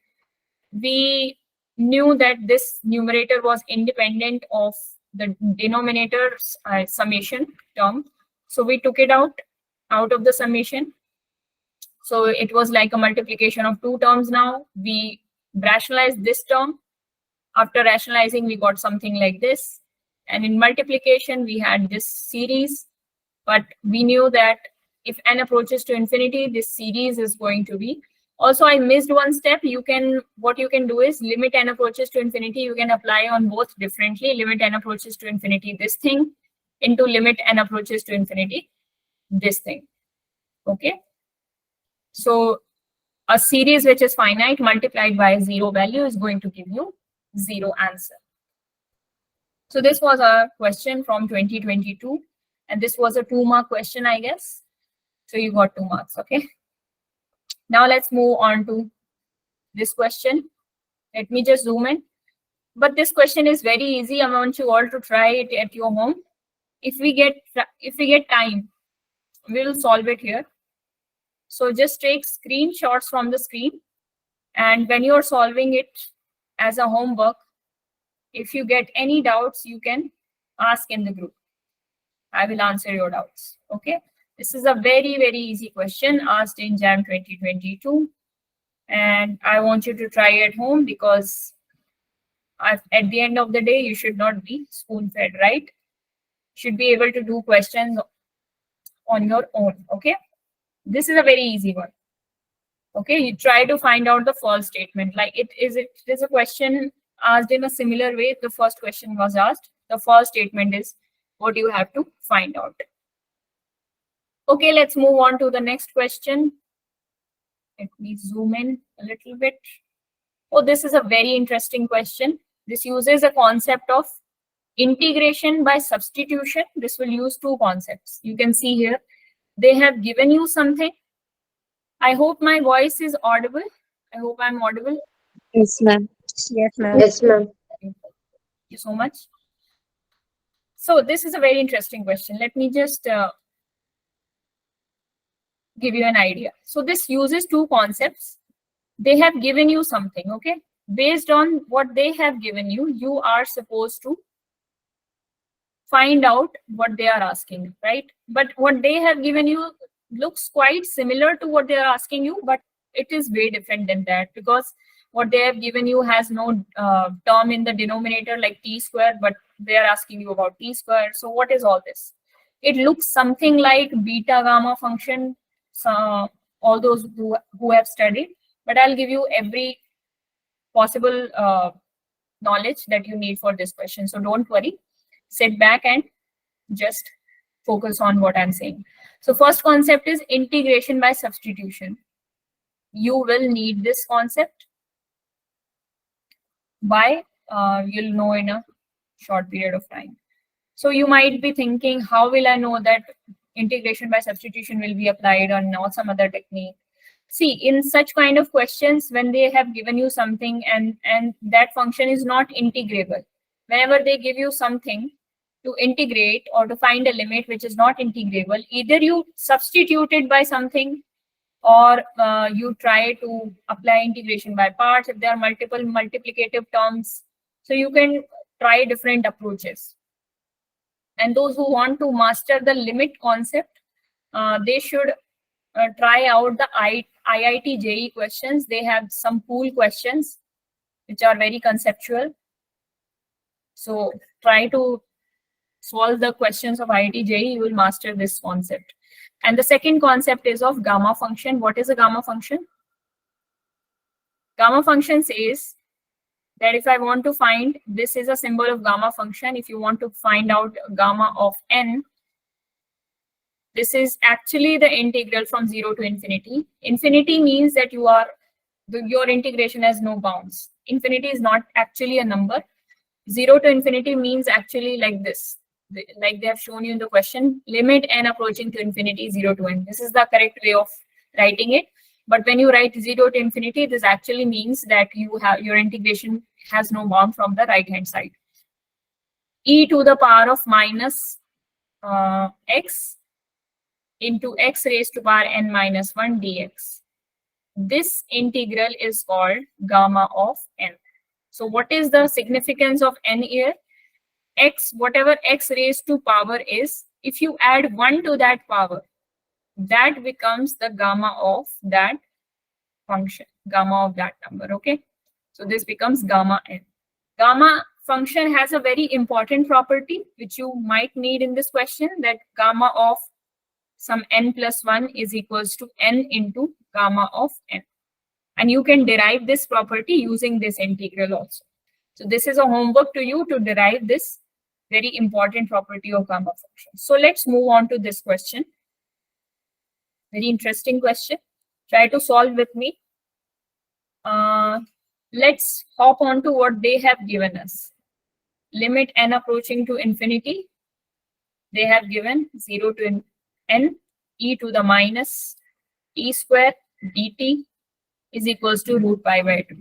we knew that this numerator was independent of the denominator's summation term. So we took it out of the summation. So it was like a multiplication of 2 terms now. We rationalized this term. After rationalizing, we got something like this. And in multiplication, we had this series. But we knew that if n approaches to infinity, this series is going to be. Also, I missed one step. What you can do is limit n approaches to infinity. You can apply on both differently. Limit n approaches to infinity, this thing, into limit n approaches to infinity, this thing. Okay. So a series which is finite multiplied by a 0 value is going to give you 0 answer. So this was a question from 2022. And this was a 2-mark question, I guess. So you got 2 marks, okay? Now let's move on to this question. Let me just zoom in. But this question is very easy. I want you all to try it at your home. If we get time, we'll solve it here. So just take screenshots from the screen. And when you're solving it as a homework, if you get any doubts, you can ask in the group. I will answer your doubts, okay? This is a very, very easy question asked in JAM 2022. And I want you to try at home because at the end of the day, you should not be spoon-fed, right? You should be able to do questions on your own, okay? This is a very easy one. Okay, you try to find out the false statement. Like it is a question asked in a similar way. The first question was asked. The false statement is what you have to find out. Okay, let's move on to the next question. Let me zoom in a little bit. Oh, this is a very interesting question. This uses a concept of integration by substitution. This will use 2 concepts. You can see here, they have given you something. I hope my voice is audible. I hope I'm audible. Yes, ma'am. Yes, ma'am. Yes, ma'am. Thank you so much. So this is a very interesting question. Let me just give you an idea. So this uses 2 concepts. They have given you something, okay? Based on what they have given you, you are supposed to find out what they are asking, right? But what they have given you looks quite similar to what they are asking you, but it is way different than that, because what they have given you has no term in the denominator like t squared, but they are asking you about t squared. So what is all this? It looks something like beta gamma function, so all those who have studied, but I'll give you every possible knowledge that you need for this question. So don't worry, sit back and just focus on what I'm saying. So first concept is integration by substitution. You will need this concept. Why? you'll know in a short period of time. So you might be thinking, how will I know that integration by substitution will be applied or not some other technique? See, in such kind of questions, when they have given you something and that function is not integrable, whenever they give you something to integrate or to find a limit which is not integrable, either you substitute it by something or you try to apply integration by parts if there are multiple multiplicative terms. So you can try different approaches. And those who want to master the limit concept, they should try out the IIT JEE questions. They have some cool questions which are very conceptual. So try to solve the questions of IIT JEE, you will master this concept. And the second concept is of gamma function. What is a gamma function? Gamma function says that if I want to find, this is a symbol of gamma function. If you want to find out gamma of n, this is actually the integral from 0 to infinity. Infinity means that your integration has no bounds. Infinity is not actually a number. 0 to infinity means actually like this, like they have shown you in the question, limit n approaching to infinity 0 to n. This is the correct way of writing it. But when you write 0 to infinity, this actually means that your integration has no bound from the right hand side. E to the power of minus x into x raised to power n minus 1 dx. This integral is called gamma of n. So what is the significance of n here? X, whatever x raised to power is, if you add 1 to that power, that becomes the gamma of that function, gamma of that number, okay? So this becomes gamma n. Gamma function has a very important property which you might need in this question, that gamma of some n plus 1 is equals to n into gamma of n. And you can derive this property using this integral also. So this is a homework to you to derive this very important property of gamma function. So let's move on to this question. Very interesting question. Try to solve with me. Let's hop on to what they have given us. Limit n approaching to infinity. They have given 0 to n e to the minus t square dt is equals to root pi by 2.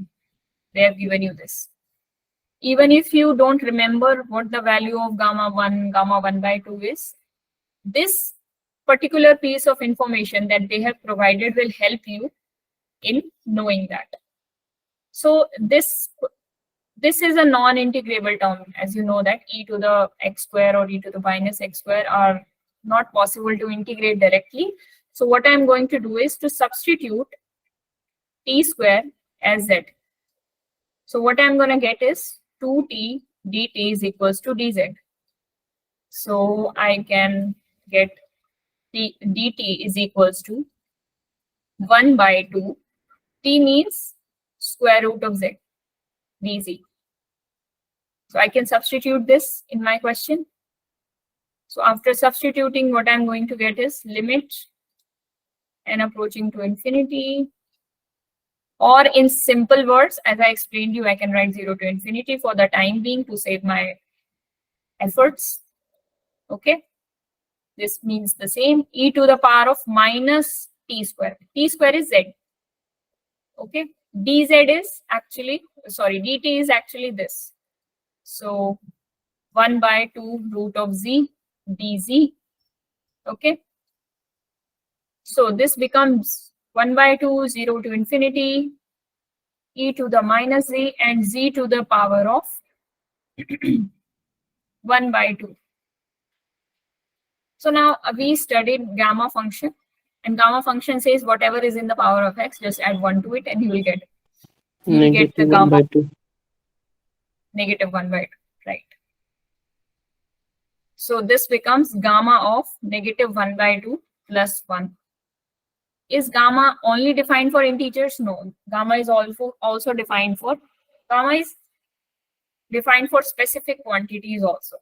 They have given you this. Even if you don't remember what the value of gamma 1 by 2 is, this particular piece of information that they have provided will help you in knowing that. So this is a non-integrable term, as you know that e to the x square or e to the minus x square are not possible to integrate directly. So what I'm going to do is to substitute t square as z. So what I'm going to get is 2t dt is equals to dz. So I can get dt is equals to 1 by 2. T means square root of z, dz. So I can substitute this in my question. So after substituting, what I'm going to get is limit n approaching to infinity. Or in simple words, as I explained you, I can write 0 to infinity for the time being to save my efforts. Okay. This means the same, e to the power of minus t square. T square is z. Okay. Dz is actually, sorry, dt is actually this. So 1 by 2 root of z dz. Okay. So this becomes 1 by 2, 0 to infinity, e to the minus z and z to the power of 1 by 2. So now we studied gamma function, and gamma function says whatever is in the power of x, just add 1 to it and you will get the gamma 1 by 2. negative 1 by 2, right? So this becomes gamma of negative 1 by 2 plus 1. Is gamma only defined for integers? No. Gamma is also defined for, gamma is defined for specific quantities also.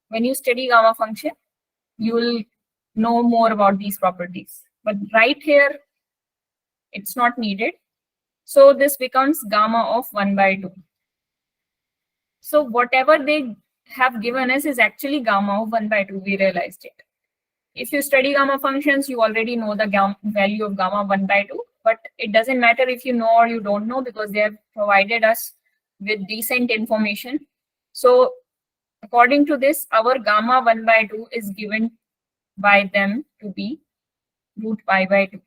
When you study gamma function, you will know more about these properties. But right here, it's not needed. So this becomes gamma of 1 by 2. So whatever they have given us is actually gamma of 1 by 2. We realized it. If you study gamma functions, you already know the value of gamma 1 by 2, but it doesn't matter if you know or you don't know, because they have provided us with decent information. So according to this, our gamma 1 by 2 is given by them to be root pi by 2.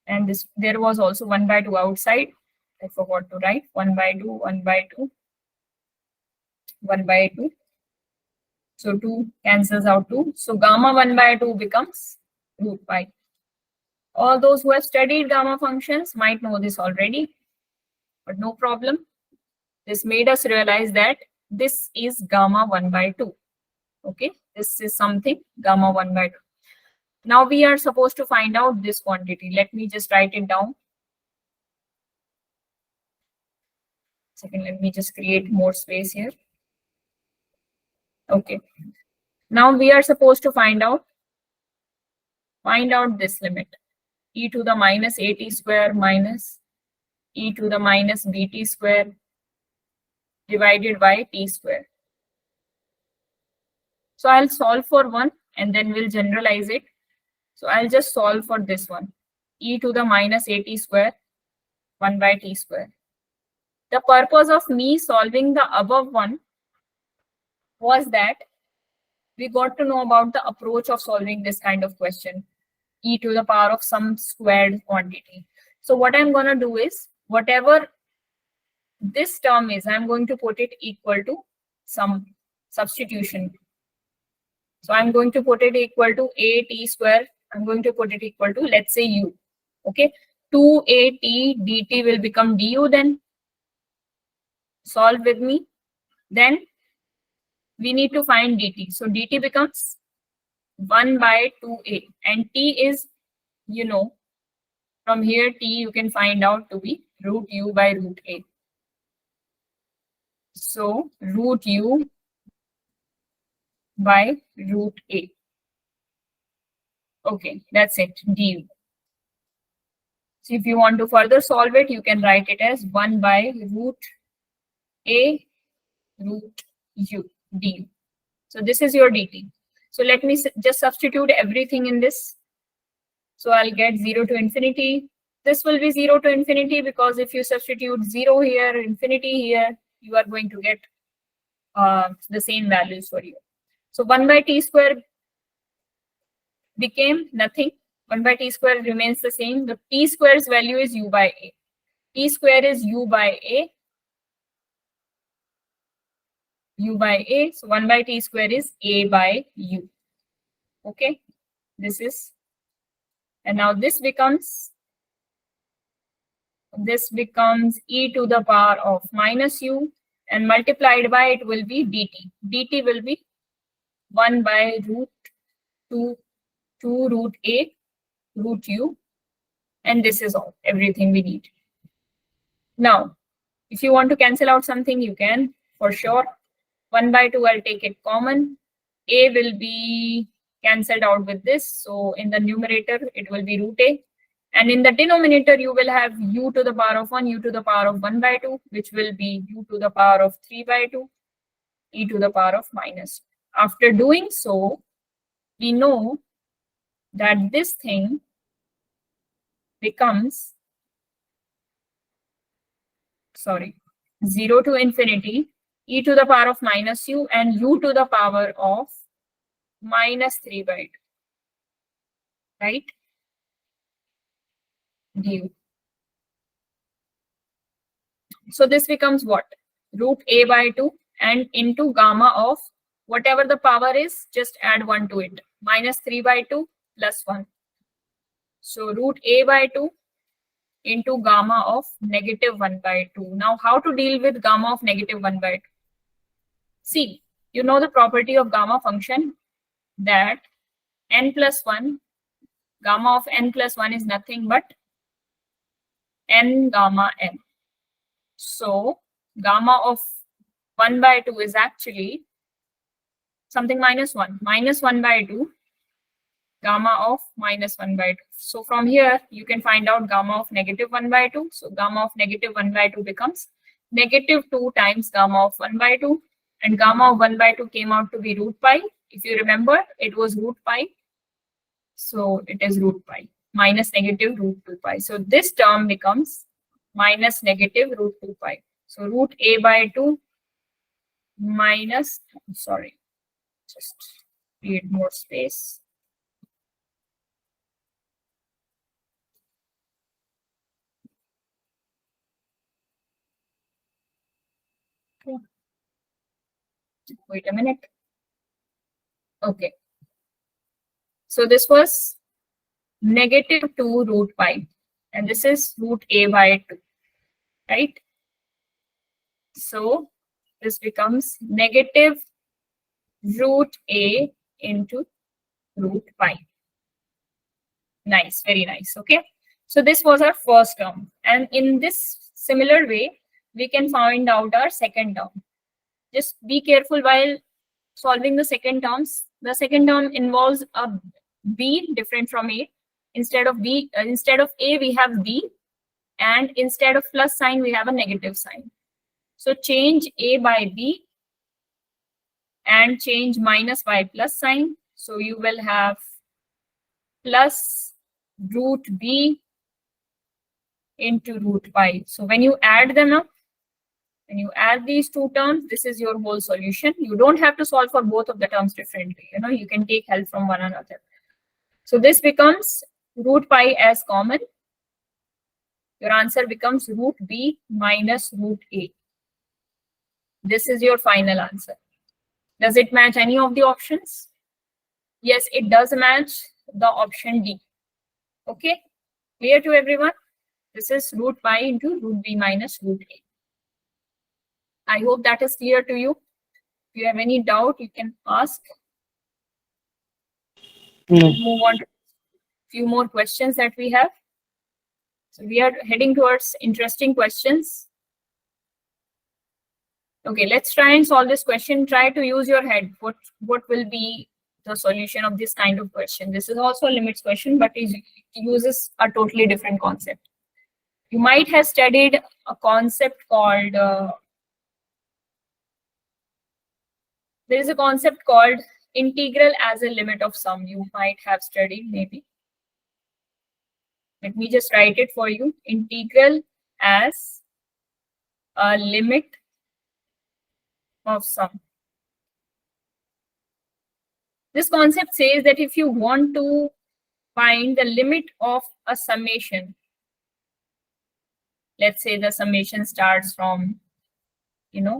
And this, there was also 1 by 2 outside. I forgot to write 1 by 2, 1 by 2, 1 by 2. So 2 cancels out 2. So gamma 1 by 2 becomes root pi. All those who have studied gamma functions might know this already, but no problem. This made us realize that this is gamma 1 by 2. Okay, this is something gamma 1 by 2. Now we are supposed to find out this quantity. Let me just write it down. Second, let me just create more space here. Okay. Now we are supposed to find out this limit. E to the minus at square minus e to the minus bt square divided by t square. So I'll solve for one and then we'll generalize it. So I'll just solve for this one. E to the minus at square 1 by t square. The purpose of me solving the above one was that we got to know about the approach of solving this kind of question, e to the power of some squared quantity. So what I'm going to do is, whatever this term is, I'm going to put it equal to some substitution. So I'm going to put it equal to at square. I'm going to put it equal to, let's say, u. Okay, 2at dt will become du then. Solve with me. Then we need to find dt. So dt becomes 1 by 2a. And t is, you know, from here t you can find out to be root u by root a. So root u by root a. Okay, that's it, du. So if you want to further solve it, you can write it as 1 by root a root u du. So this is your dt. So let me just substitute everything in this. So I'll get 0 to infinity. This will be 0 to infinity because if you substitute 0 here, infinity here, you are going to get the same values for you. So 1 by t square became nothing. 1 by t square remains the same. The t square's value is u by a. T square is u by a. U by a. So 1 by t square is a by u. Okay, this is, and now this becomes e to the power of minus u, and multiplied by it will be dt. dt will be 1 by root 2 root a root u, and this is all, everything we need. Now, if you want to cancel out something, you can, for sure. 1 by 2, I'll take it common. A will be cancelled out with this. So in the numerator, it will be root a. And in the denominator, you will have u to the power of 1, u to the power of 1 by 2, which will be u to the power of 3 by 2, e to the power of minus. After doing so, we know that this thing becomes, 0 to infinity, e to the power of minus u, and u to the power of minus 3 by 2, right? Du. So this becomes what? Root a by 2 and into gamma of whatever the power is, just add 1 to it. Minus 3 by 2 plus 1. So root a by 2 into gamma of negative 1 by 2. Now how to deal with gamma of negative 1 by 2? See, you know the property of gamma function that n plus 1, gamma of n plus 1 is nothing but n gamma n. So gamma of 1 by 2 is actually something minus 1. Minus 1 by 2, gamma of minus 1 by 2. So from here, you can find out gamma of negative 1 by 2. So gamma of negative 1 by 2 becomes negative 2 times gamma of 1 by 2. and gamma of 1/2 came out to be root pi. If you remember, it was root pi. So it is root pi minus negative root 2 pi. So this term becomes minus negative root 2 pi. So root a/2 minus, sorry, just create more space. Okay. Wait a minute. Okay. So this was negative 2 root pi, and this is root a/2, right? So this becomes negative root a into root pi. Nice, very nice. Okay. So this was our first term. And in this similar way, we can find out our second term. Just be careful while solving the second terms. The second term involves a b different from a. Instead of a, we have b, and instead of plus sign, we have a negative sign. So change a by b and change minus by plus sign. So you will have plus root b into root pi. So when you add them up, when you add these two terms, this is your whole solution. You don't have to solve for both of the terms differently. You can take help from one another. So this becomes root pi as common. Your answer becomes root b minus root a. This is your final answer. Does it match any of the options? Yes, it does match the option D. Okay, clear to everyone? This is root pi into root b minus root a. I hope that is clear to you. If you have any doubt, you can ask. No. Move on to a few more questions that we have. So we are heading towards interesting questions. Okay, let's try and solve this question. Try to use your head. What will be the solution of this kind of question? This is also a limits question, but it uses a totally different concept. You might have studied a concept called, there is a concept called integral as a limit of sum. You might have studied maybe. Let me just write it for you. Integral as a limit of sum. This concept says that if you want to find the limit of a summation, let's say the summation starts from, k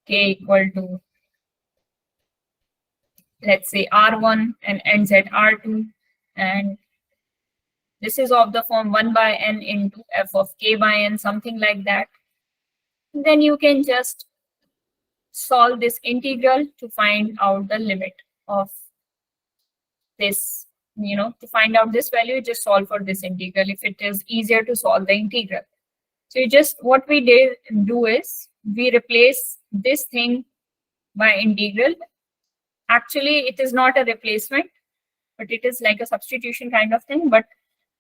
equal to, let's say R1 and ends at R2, and this is of the form 1 by n into f of k by n, something like that. Then you can just solve this integral to find out the limit of this. To find out this value, just solve for this integral if it is easier to solve the integral. So what we do is we replace this thing by integral. Actually, it is not a replacement, but it is like a substitution kind of thing. But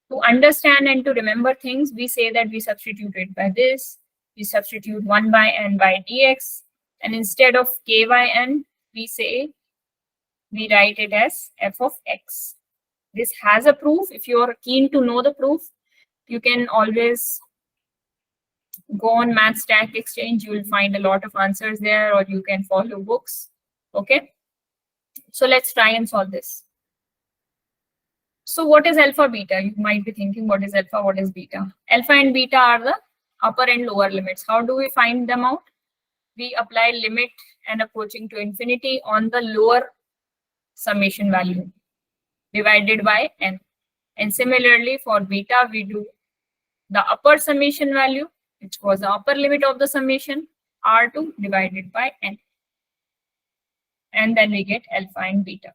to understand and to remember things, we say that we substitute it by this. We substitute 1 by n by dx. And instead of k by n, we write it as f of x. This has a proof. If you're keen to know the proof, you can always go on Maths Stack Exchange. You will find a lot of answers there, or you can follow books. Okay. So let's try and solve this. So what is alpha beta? You might be thinking, what is alpha, what is beta? Alpha and beta are the upper and lower limits. How do we find them out? We apply limit and approaching to infinity on the lower summation value divided by n. And similarly for beta, we do the upper summation value, which was the upper limit of the summation, R2 divided by n. And then we get alpha and beta.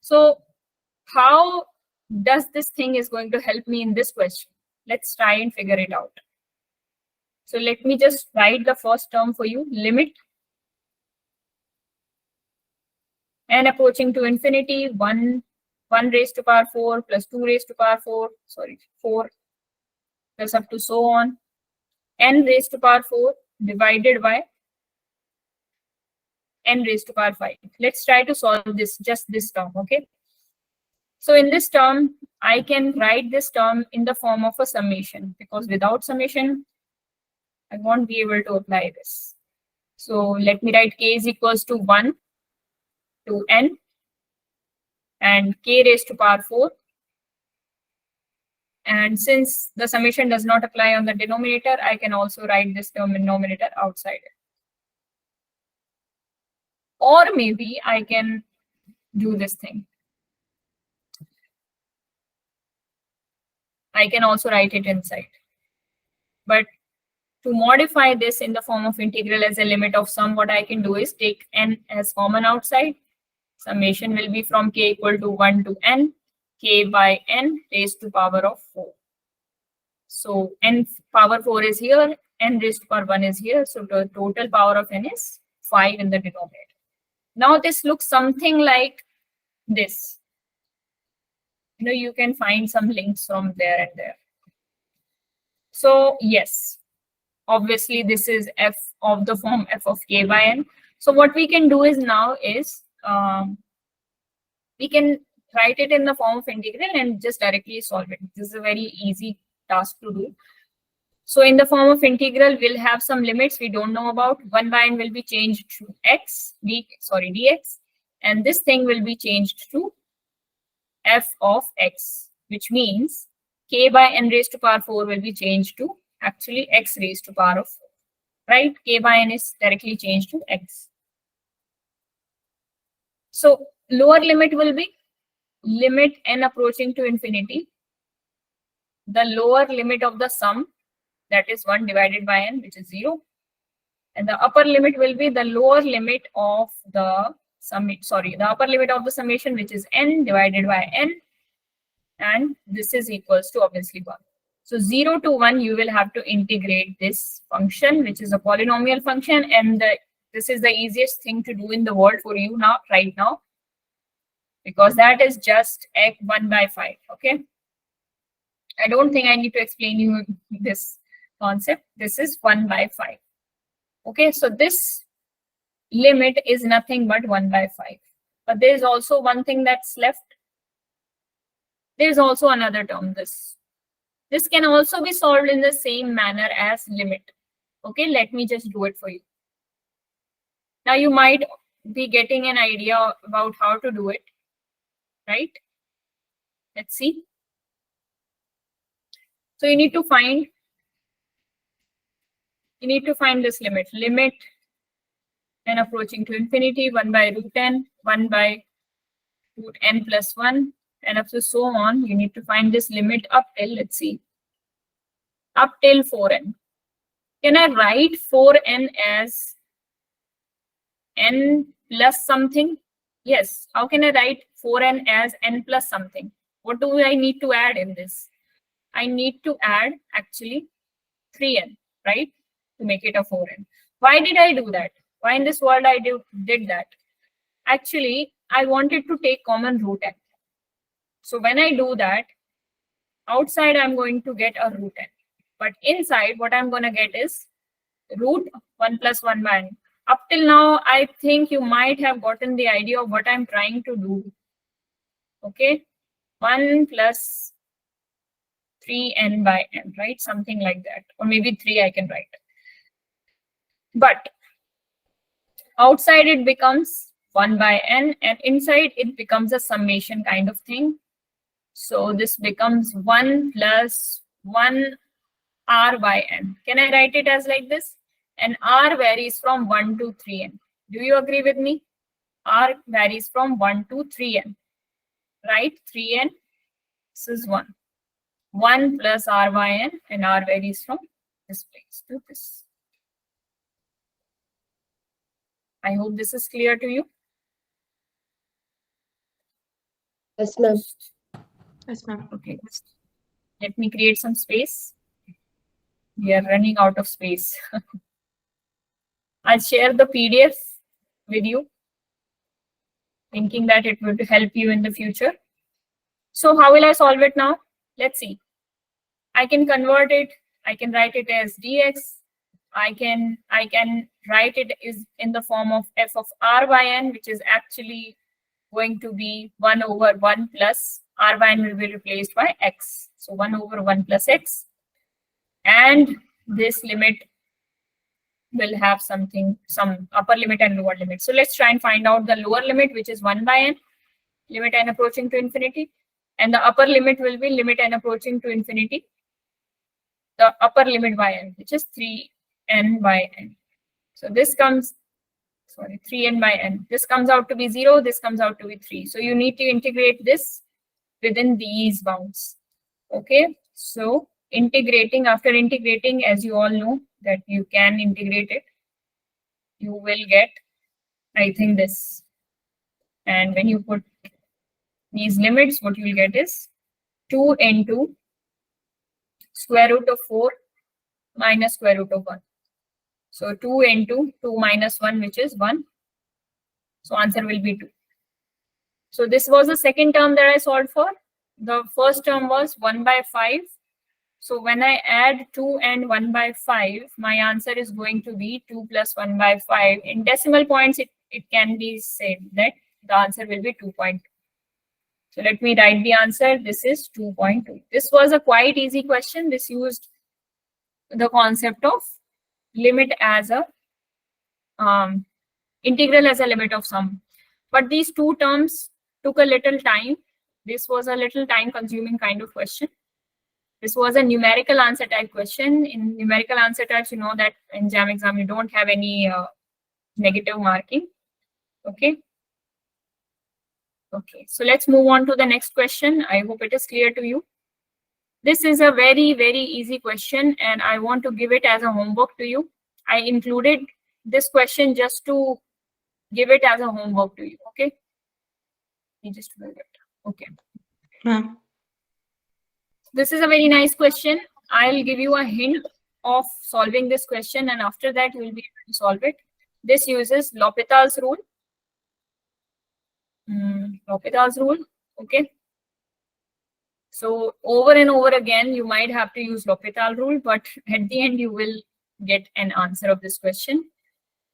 So how does this thing is going to help me in this question? Let's try and figure it out. So let me just write the first term for you, limit n approaching to infinity, 1 raised to power 4 plus 2 raised to power 4, 4 plus up to so on, n raised to power 4 divided by n raised to power 5. Let's try to solve this, just this term, okay? So in this term, I can write this term in the form of a summation, because without summation, I won't be able to apply this. So let me write k is equals to 1 to n and k raised to power 4. And since the summation does not apply on the denominator, I can also write this term in denominator outside it. Or maybe I can do this thing. I can also write it inside. But to modify this in the form of integral as a limit of sum, what I can do is take n as common outside. Summation will be from k equal to 1 to n, k by n raised to power of 4. So n power 4 is here, n raised to power 1 is here. So the total power of n is 5 in the denominator. Now this looks something like this. You know, you can find some links from there and there. So yes, obviously this is f of the form f of k by n. So what we can do is now is we can write it in the form of integral and just directly solve it. This is a very easy task to do. So in the form of integral, we'll have some limits we don't know about. 1 by n will be changed to dx, and this thing will be changed to f of x, which means k by n raised to power 4 will be changed to actually x raised to power of 4, right? K by n is directly changed to x. So lower limit will be limit n approaching to infinity, the lower limit of the sum, that is 1 divided by n, which is 0. And the upper limit will be the lower limit of the the upper limit of the summation, which is n divided by n. And this is equals to obviously 1. So 0 to 1, you will have to integrate this function, which is a polynomial function. And this is the easiest thing to do in the world for you now, right now, because that is just 1 by 5, okay? I don't think I need to explain you this concept. This is 1 by 5. Okay, so this limit is nothing but 1 by 5. But there is also one thing that's left. There is also another term, this. This can also be solved in the same manner as limit. Okay, let me just do it for you. Now you might be getting an idea about how to do it, right? Let's see. So you need to find this limit. Limit n approaching to infinity, 1 by root n, 1 by root n plus 1, and up to so on. You need to find this limit up till, let's see, up till 4n. Can I write 4n as n plus something? Yes. How can I write 4n as n plus something? What do I need to add in this? I need to add actually 3n, right? To make it a 4n. Why did I do that? Why in this world I did that? Actually, I wanted to take common root n. So when I do that, outside I'm going to get a root n. But inside, what I'm going to get is root 1 plus 1 by n. Up till now, I think you might have gotten the idea of what I'm trying to do. Okay, 1 plus 3n by n, right? Something like that. Or maybe 3 I can write. But outside it becomes 1 by n, and inside it becomes a summation kind of thing. So this becomes 1 plus 1 r by n. Can I write it as like this? And r varies from 1 to 3n. Do you agree with me? R varies from 1 to 3n. Right? 3n, this is 1. 1 plus r by n, and r varies from this place to this. I hope this is clear to you. Yes, ma'am. Yes, ma'am. Okay, let me create some space. We are running out of space. I'll share the PDF with you, thinking that it would help you in the future. So how will I solve it now? Let's see. I can convert it. I can write it as dx I can write it is in the form of f of r by n, which is actually going to be 1 over 1 plus r by n will be replaced by x. So 1 over 1 plus x. And this limit will have something, some upper limit and lower limit. So let's try and find out the lower limit, which is 1 by n, limit n approaching to infinity. And the upper limit will be limit n approaching to infinity, the upper limit by n, which is 3n by n. So this comes, sorry, 3n by n. This comes out to be 0, this comes out to be 3. So you need to integrate this within these bounds. Okay, so integrating, after integrating, as you all know that you can integrate it, you will get, I think, this. And when you put these limits, what you will get is 2 into square root of 4 minus square root of 1. So 2 into 2 minus 1, which is 1. So answer will be 2. So this was the second term that I solved for. The first term was 1 by 5. So when I add 2 and 1 by 5, my answer is going to be 2 plus 1 by 5. In decimal points, it can be said that the answer will be 2.2. So let me write the answer. This is 2.2. This was a quite easy question. This used the concept of limit as a integral as a limit of sum. But these two terms took a little time. This was a little time consuming kind of question. This was a numerical answer type question. In numerical answer types, you know that in JAM exam, you don't have any negative marking. Okay. Okay, so let's move on to the next question. I hope it is clear to you. This is a very, very easy question, and I want to give it as a homework to you. I included this question just to give it as a homework to you. Okay. You just will it. Okay. Ma'am. This is a very nice question. I'll give you a hint of solving this question, and after that, you will be able to solve it. This uses L'Hopital's rule. L'Hopital's rule. Okay. So over and over again, you might have to use L'Hopital rule, but at the end, you will get an answer of this question.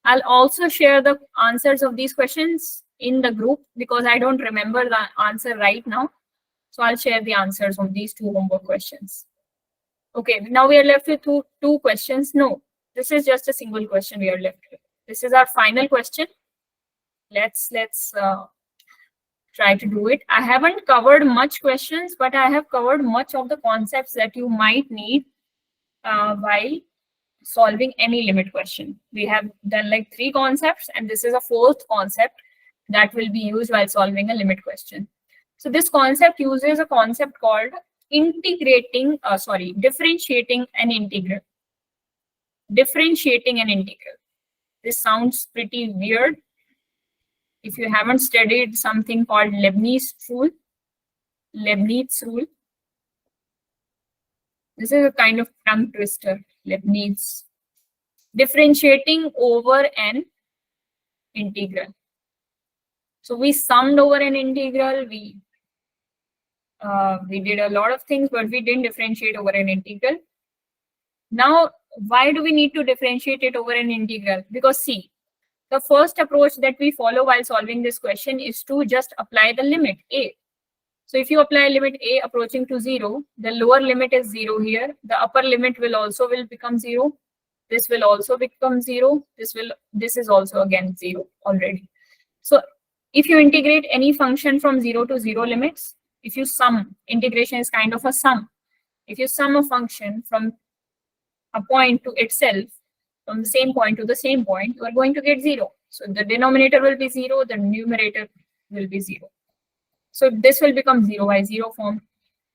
I'll also share the answers of these questions in the group because I don't remember the answer right now. So I'll share the answers of these two homework questions. Okay, now we are left with two questions. No, this is just a single question we are left with. This is our final question. Let's try to do it. I haven't covered much questions, but I have covered much of the concepts that you might need while solving any limit question. We have done like 3 concepts, and this is a 4th concept that will be used while solving a limit question. So this concept uses a concept called differentiating an integral. Differentiating an integral. This sounds pretty weird. If you haven't studied something called Leibniz rule, this is a kind of tongue twister, Leibniz. Differentiating over an integral. So we summed over an integral, we did a lot of things, but we didn't differentiate over an integral. Now, why do we need to differentiate it over an integral? Because see, the first approach that we follow while solving this question is to just apply the limit a. So if you apply limit a approaching to 0, the lower limit is 0 here. The upper limit will become 0. This will also become 0. This is also again 0 already. So if you integrate any function from 0 to 0 limits, if you sum, integration is kind of a sum. If you sum a function from a point to itself, from the same point to the same point, you are going to get 0. So the denominator will be 0, the numerator will be 0. So this will become 0 by 0 form.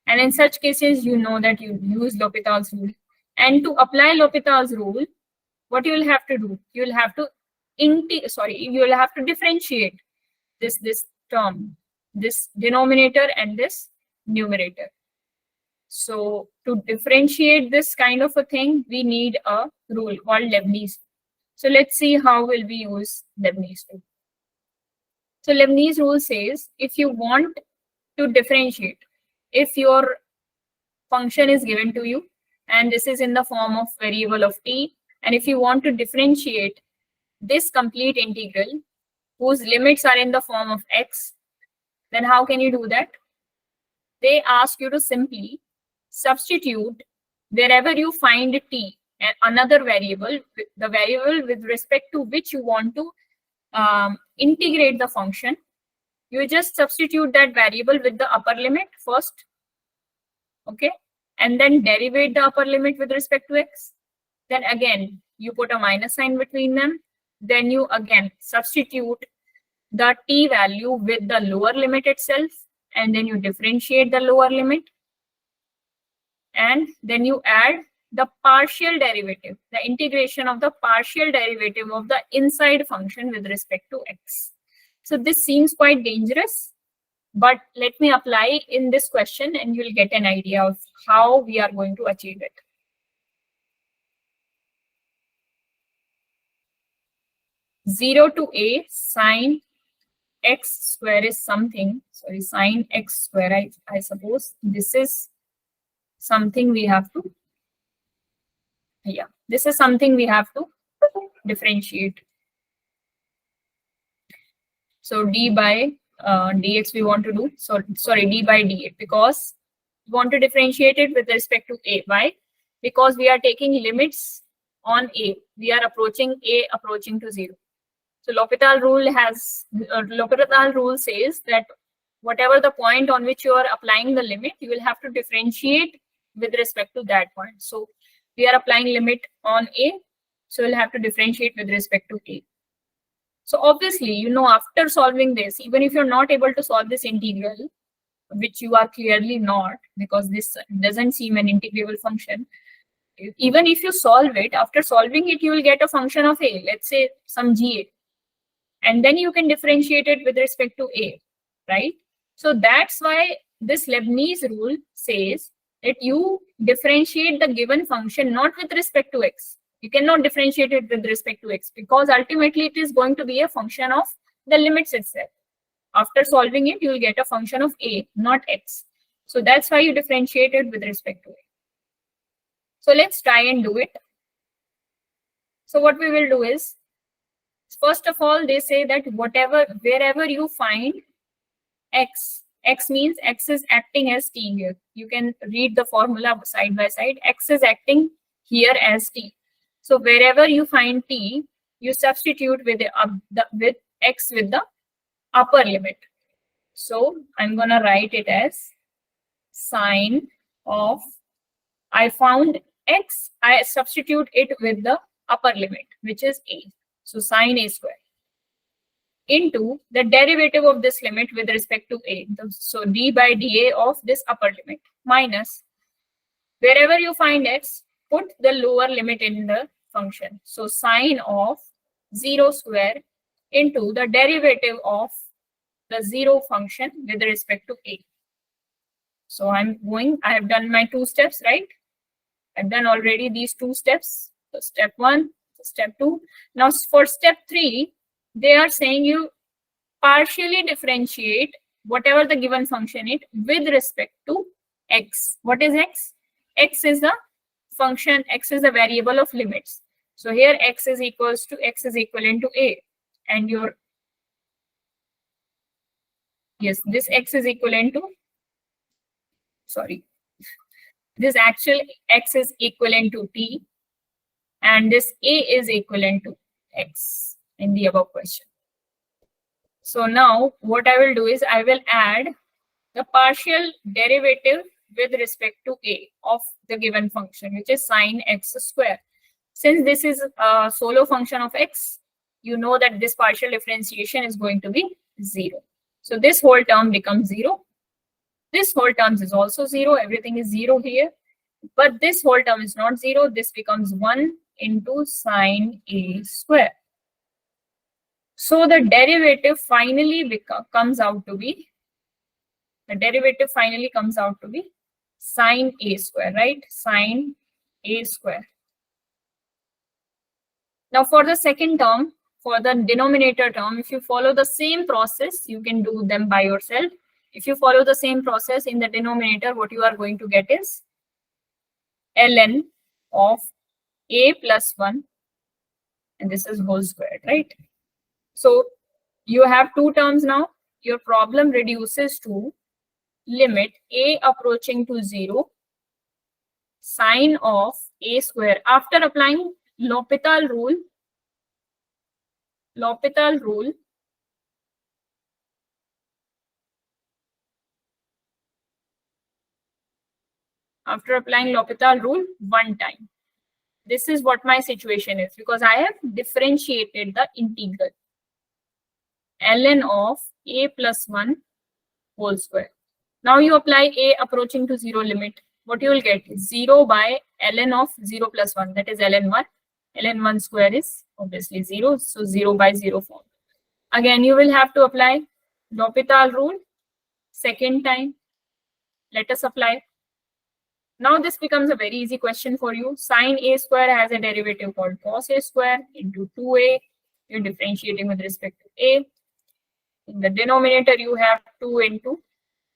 And in such cases, you know that you use L'Hopital's rule. And to apply L'Hopital's rule, what you will have to do, you will have to differentiate this term, this denominator and this numerator. So to differentiate this kind of a thing, we need a rule called Leibniz. So let's see how will we use Leibniz rule. So Leibniz rule says, if you want to differentiate, if your function is given to you, and this is in the form of variable of t, And if you want to differentiate this complete integral, whose limits are in the form of x, then how can you do that? They ask you to simply substitute wherever you find t, and another variable, the variable with respect to which you want to integrate the function. You just substitute that variable with the upper limit first, okay, and then derivate the upper limit with respect to x. Then again, you put a minus sign between them. Then you again substitute the t value with the lower limit itself, and then you differentiate the lower limit. And then you add the partial derivative, the integration of the partial derivative of the inside function with respect to x. So this seems quite dangerous, but let me apply in this question and you'll get an idea of how we are going to achieve it. Zero to a sine x square is something, sorry, sine x square, I suppose this is something we have to, yeah, this is something we have to differentiate. So d by dx we want to do, so sorry, d by dx, because we want to differentiate it with respect to a. Why? Because we are taking limits on a. We are approaching a approaching to 0. So L'Hopital rule says that whatever the point on which you are applying the limit, you will have to differentiate with respect to that point. So we are applying limit on a, so we'll have to differentiate with respect to a. So obviously, you know, after solving this, even if you're not able to solve this integral, which you are clearly not, because this doesn't seem an integrable function, even if you solve it, after solving it, you will get a function of a, let's say some ga, and then you can differentiate it with respect to a, right? So that's why this Leibniz rule says that you differentiate the given function not with respect to x. You cannot differentiate it with respect to x, because ultimately it is going to be a function of the limits itself. After solving it, you will get a function of a, not x. So that's why you differentiate it with respect to a. So let's try and do it. So what we will do is, first of all, they say that wherever you find x, x means x is acting as t here. You can read the formula side by side. X is acting here as t. So wherever you find t, you substitute with with x with the upper limit. So I'm gonna write it as sine of, I found x, I substitute it with the upper limit, which is a. So sine a square into the derivative of this limit with respect to a. So d by dA of this upper limit minus wherever you find x, put the lower limit in the function. So sine of 0 square into the derivative of the 0 function with respect to a. So I have done my 2 steps, right? I've done already these 2 steps. So step 1, step 2. Now for step 3, they are saying you partially differentiate whatever the given function is with respect to x. What is x? X is the function, x is a variable of limits. So here x is equivalent to a, and your, yes, this x is equivalent to, sorry, this actual x is equivalent to t, and this a is equivalent to x in the above question. So now what I will do is I will add the partial derivative with respect to a of the given function, which is sine x square. Since this is a solo function of x, you know that this partial differentiation is going to be 0. So this whole term becomes 0. This whole term is also 0. Everything is 0 here. But this whole term is not 0. This becomes 1 into sine a square. So the derivative finally comes out to be, sine a square, right? Sine a square. Now for the second term, for the denominator term, if you follow the same process, you can do them by yourself. If you follow the same process in the denominator, what you are going to get is ln of a plus 1 and this is whole squared, right? So you have two terms now. Your problem reduces to limit a approaching to 0, sine of a square. After applying L'Hopital rule, one time. This is what my situation is, because I have differentiated the integral ln of a plus 1 whole square. Now you apply a approaching to 0 limit. What you will get is 0 by ln of 0 plus 1, that is ln 1. ln 1 square is obviously 0, so 0 by 0 form. Again, you will have to apply L'Hopital rule second time. Let us apply. Now this becomes a very easy question for you. Sine a square has a derivative called cos a square into 2a. You're differentiating with respect to a. In the denominator, you have 2 into,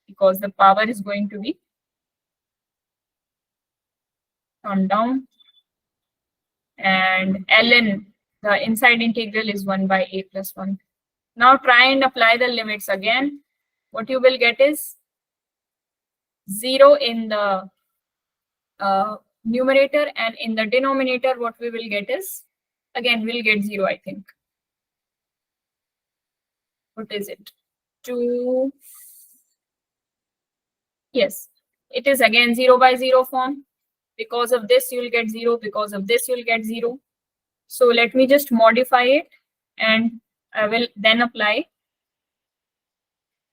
because the power is going to be come down. And ln, the inside integral is 1 by a plus 1. Now try and apply the limits again. What you will get is 0 in the numerator, and in the denominator what we will get is, again we'll get 0, I think. What is it? 2. Yes, it is again 0 by 0 form. Because of this you'll get 0, because of this you'll get 0. So let me just modify it, and I will then apply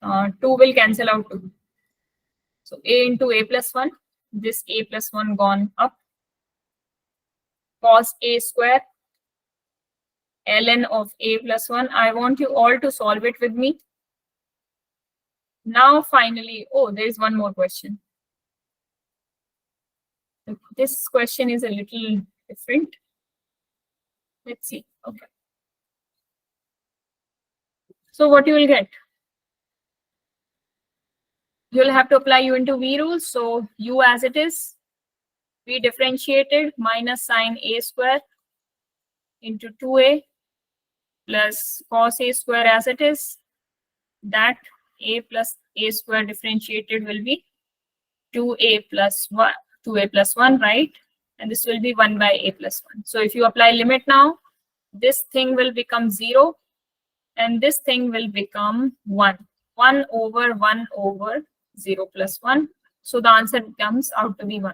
2 will cancel out 2. So a into a plus 1, this a plus 1 gone up, cos a square ln of a plus 1. I want you all to solve it with me. Now finally, oh, there is one more question. This question is a little different. Let's see. Okay. So what you will get? You'll have to apply u into v rule. So u as it is, we differentiated minus sine a square into 2a plus cos a square as it is. That a plus a square differentiated will be 2a plus 1, right? And this will be 1 by a plus 1. So if you apply limit now, this thing will become 0, and this thing will become 1. 1 over 0 plus 1. So the answer comes out to be 1.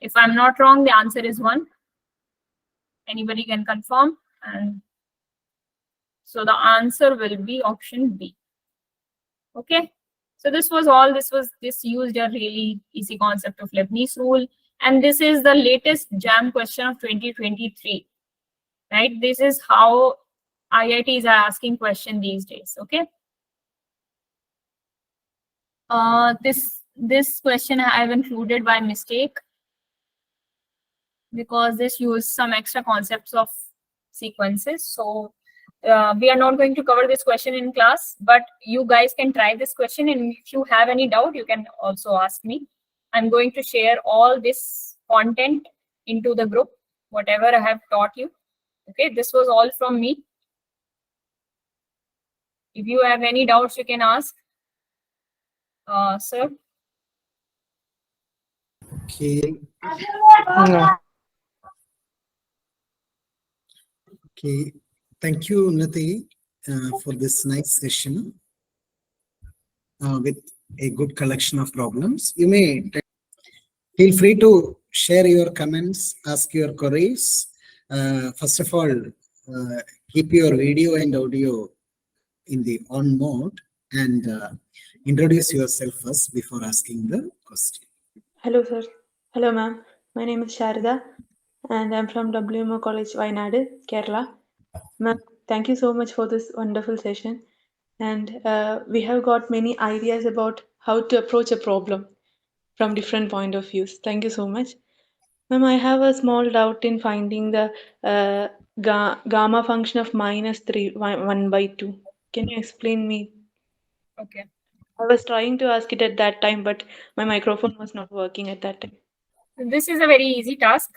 If I'm not wrong, the answer is 1. Anybody can confirm. And so the answer will be option B. Okay. So this was all. This used a really easy concept of Leibniz rule. And this is the latest JAM question of 2023. Right? This is how IITs are asking question these days. Okay. This question I have included by mistake, because this used some extra concepts of sequences. So we are not going to cover this question in class, but you guys can try this question, and if you have any doubt, you can also ask me. I'm going to share all this content into the group, whatever I have taught you. Okay, this was all from me. If you have any doubts, you can ask. Sir? Okay. No. Okay. Thank you, Unnati, for this nice session with a good collection of problems. You may feel free to share your comments, ask your queries. First of all, keep your video and audio in the on mode, and introduce yourself first before asking the question. Hello, sir. Hello, ma'am. My name is Sharda, and I'm from WMO College, Wayanad, Kerala. Ma'am, thank you so much for this wonderful session. And we have got many ideas about how to approach a problem from different point of views. Thank you so much. Ma'am, I have a small doubt in finding the gamma function of -3, 1 by 2. Can you explain me? Okay. I was trying to ask it at that time, but my microphone was not working at that time. This is a very easy task.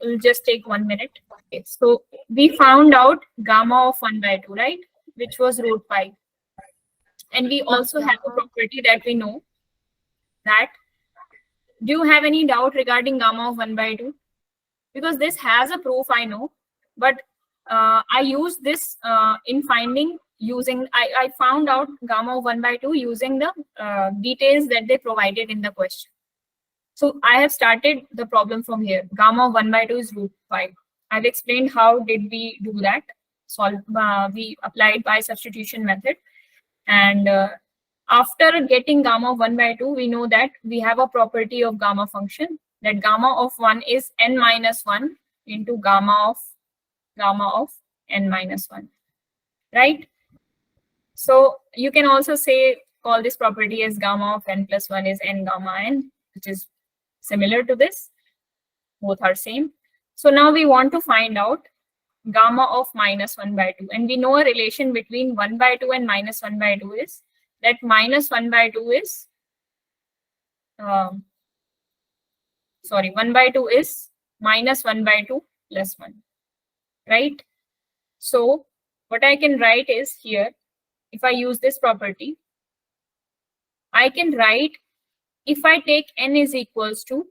It will just take 1 minute. Okay, so we found out gamma of 1 by 2, right? Which was root pi. And we also have a property that we know that. Do you have any doubt regarding gamma of 1 by 2? Because this has a proof, I know, but I used this in finding using, I found out gamma of 1 by 2 using the details that they provided in the question. So I have started the problem from here. Gamma of 1 by 2 is root pi. I've explained how did we do that. We applied by substitution method. And after getting gamma of 1 by 2, we know that we have a property of gamma function, that gamma of 1 is n minus 1 into gamma of n minus 1, right? So you can also call this property as gamma of n plus 1 is n gamma n, which is similar to this. Both are same. So now we want to find out gamma of minus 1 by 2. And we know a relation between 1 by 2 and minus 1 by 2 is that minus 1 by 2 is, 1 by 2 is minus 1 by 2 plus 1, right? So what I can write is here, if I use this property, I can write, if I take n is equals to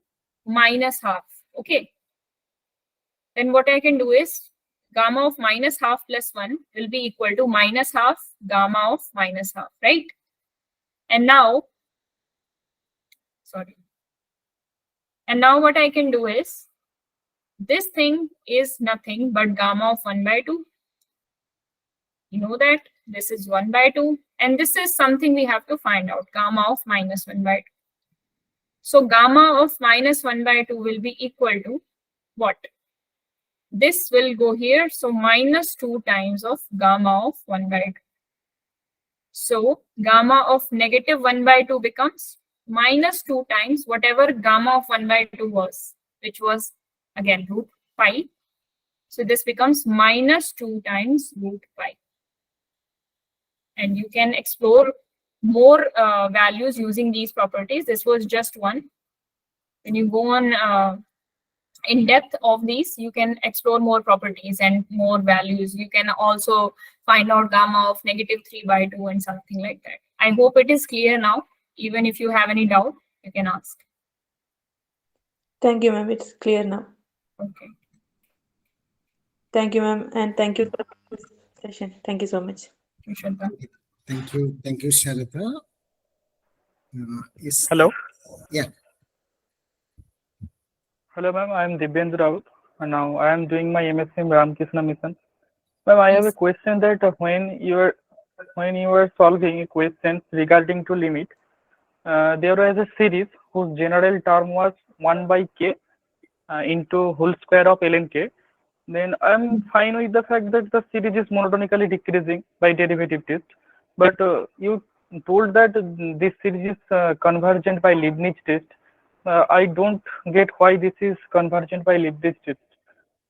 minus half, okay? Then what I can do is gamma of minus half plus 1 will be equal to minus half gamma of minus half, right? And now, and now what I can do is, this thing is nothing but gamma of 1 by 2. You know that this is 1 by 2, and this is something we have to find out, gamma of minus 1 by 2. So gamma of minus 1 by 2 will be equal to what? This will go here, so minus 2 times of gamma of 1 by 2. So gamma of negative 1 by 2 becomes minus 2 times whatever gamma of 1 by 2 was, which was again root pi. So this becomes minus 2 times root pi. And you can explore more values using these properties. This was just one. When you go on in depth of these, you can explore more properties and more values. You can also find out gamma of negative 3 by 2 and something like that. I hope it is clear now. Even if you have any doubt, you can ask. Thank you, ma'am. It's clear now. Okay. Thank you, ma'am. And thank you for this session. Thank you so much. Thank you, Sharatha. Hello. Yeah. Hello, ma'am. I am Divyendra, and now I am doing my MSc in Ramakrishna Mission. Ma'am, I have a question that when you were solving a question regarding to limit, there was a series whose general term was 1 by k into whole square of ln k. Then I am fine with the fact that the series is monotonically decreasing by derivative test. But you told that this series is convergent by Leibniz test. I don't get why this is convergent by Leibniz test,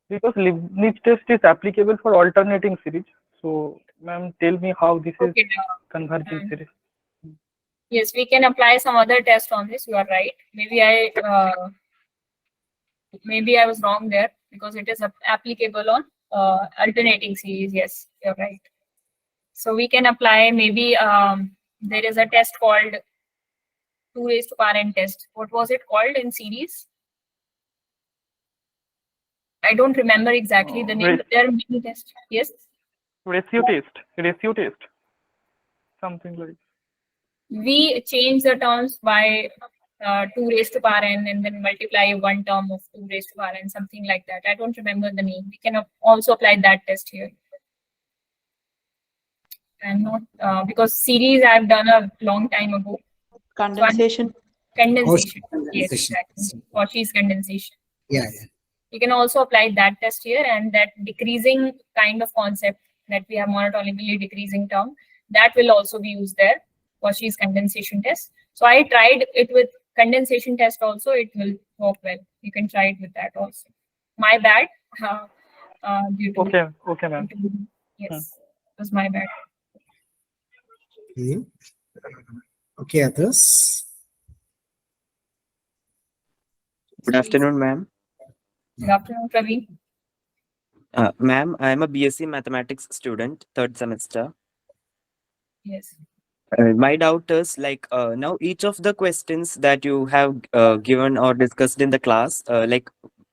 because Leibniz test is applicable for alternating series. So, ma'am, tell me how this is convergent series. Yes, we can apply some other test on this. You are right. Maybe I was wrong there, because it is applicable on alternating series. Yes, you're right. So we can apply, maybe there is a test called 2 raised to power n test. What was it called in series? I don't remember exactly the name, but there are many tests. Yes? Ratio test. Something like. We change the terms by 2 raised to power n and then multiply one term of 2 raised to power n, something like that. I don't remember the name. We can also apply that test here. And not because series I've done a long time ago. Condensation. Condensation. Condensation. Yes, exactly. Cauchy's condensation. Yeah. You can also apply that test here, and that decreasing kind of concept that we have monotonically decreasing term, that will also be used there. Cauchy's condensation test. So I tried it with condensation test also. It will work well. You can try it with that also. My bad. Okay, ma'am. Yes, it was my bad. Okay, others. Good afternoon, ma'am. Good afternoon, Praveen. Ma'am, I am a BSc Mathematics student, third semester. Yes. My doubt is like now each of the questions that you have given or discussed in the class like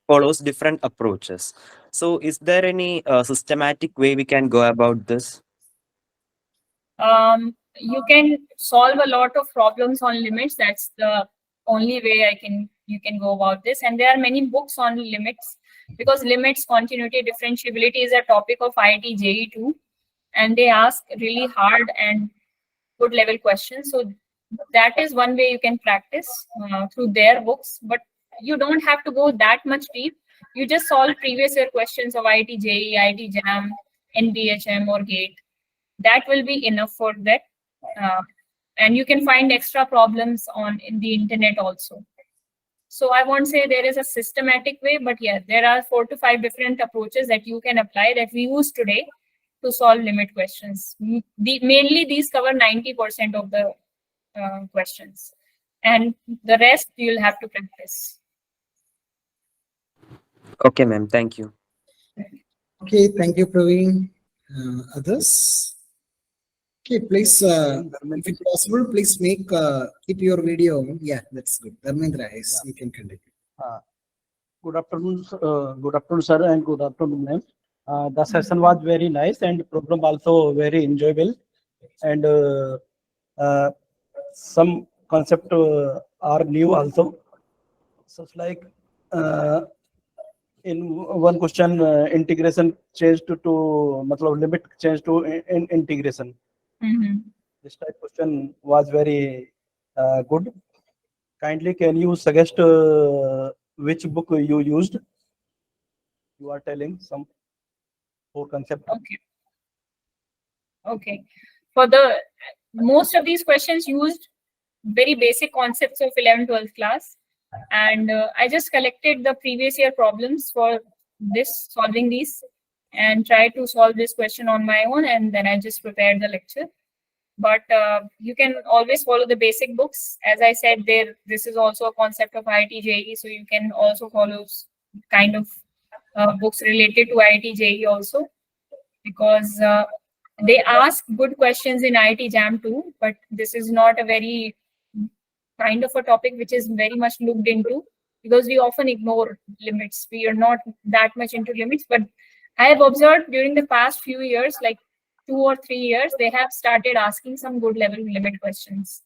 follows different approaches. So is there any systematic way we can go about this? You can solve a lot of problems on limits. That's the only way you can go about this. And there are many books on limits, because limits, continuity, differentiability is a topic of IIT JEE too, and they ask really hard and good level questions. So that is one way you can practice through their books, but you don't have to go that much deep. You just solve previous year questions of IIT JEE, IIT JAM, NBHM or GATE. That will be enough for that. And you can find extra problems in the internet also. So I won't say there is a systematic way, but yeah, there are 4 to 5 different approaches that you can apply that we use today to solve limit questions. Mainly these cover 90% of the questions, and the rest you'll have to practice. Okay, ma'am. Thank you. Okay, thank you, Praveen. Others? Okay, please, if it's possible, please keep your video. Yeah, that's good. Dharmendra, yes, you can continue. Good afternoon, sir, and good afternoon, ma'am. The session was very nice and program also very enjoyable, and some concept are new also. So it's like in one question, integration changed to matlab limit changed to integration. This type question was very good. Kindly, can you suggest which book you used? You are telling some core concept. Okay. For the most of these questions used very basic concepts of 11th, 12th class. And I just collected the previous year problems for solving these, and try to solve this question on my own, and then I just prepared the lecture. But you can always follow the basic books. As I said, this is also a concept of IIT JEE, so you can also follow kind of books related to IIT JEE also, because they ask good questions in IIT JAM too, but this is not a very kind of a topic which is very much looked into, because we often ignore limits. We are not that much into limits, but I have observed during the past few years, like 2 or 3 years, they have started asking some good level limit questions.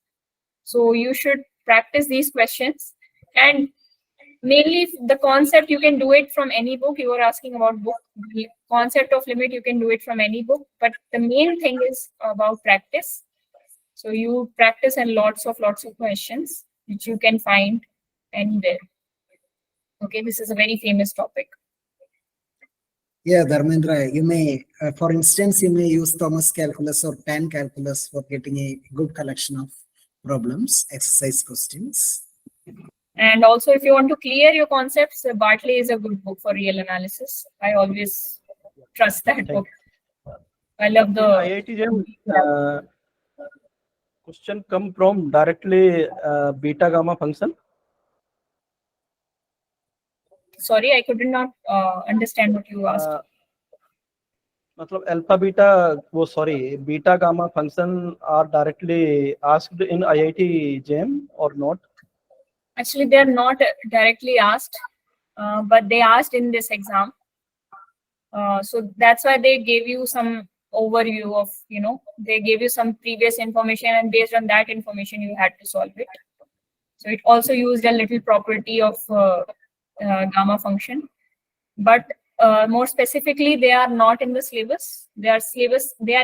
So you should practice these questions. And mainly the concept, you can do it from any book. You are asking about book. The concept of limit, you can do it from any book. But the main thing is about practice. So you practice and lots of questions which you can find anywhere. Okay, this is a very famous topic. Yeah, Dharmendra, you may, for instance, you may use Thomas calculus or Pan calculus for getting a good collection of problems, exercise questions. And also, if you want to clear your concepts, Bartley is a good book for real analysis. I always trust that book. I love the IIT JAM question come from directly beta gamma function. Sorry, I could not understand what you asked. Matlab alpha beta, beta gamma function are directly asked in IIT JAM or not? Actually, they are not directly asked, but they asked in this exam. So that's why they gave you some overview of, they gave you some previous information, and based on that information, you had to solve it. So it also used a little property of gamma function, but more specifically, they are not in the syllabus. They are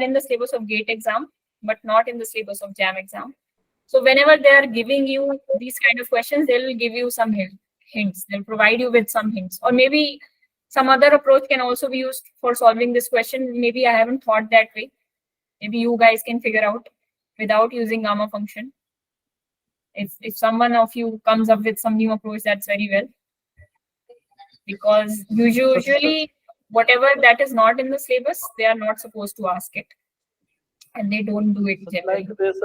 in the syllabus of GATE exam, but not in the syllabus of JAM exam. So whenever they are giving you these kind of questions, they will give you some hints. They'll provide you with some hints, or maybe some other approach can also be used for solving this question. Maybe I haven't thought that way. Maybe you guys can figure out without using gamma function. If someone of you comes up with some new approach, that's very well. Because usually whatever that is not in the syllabus, they are not supposed to ask it, and they don't do it generally. Like this,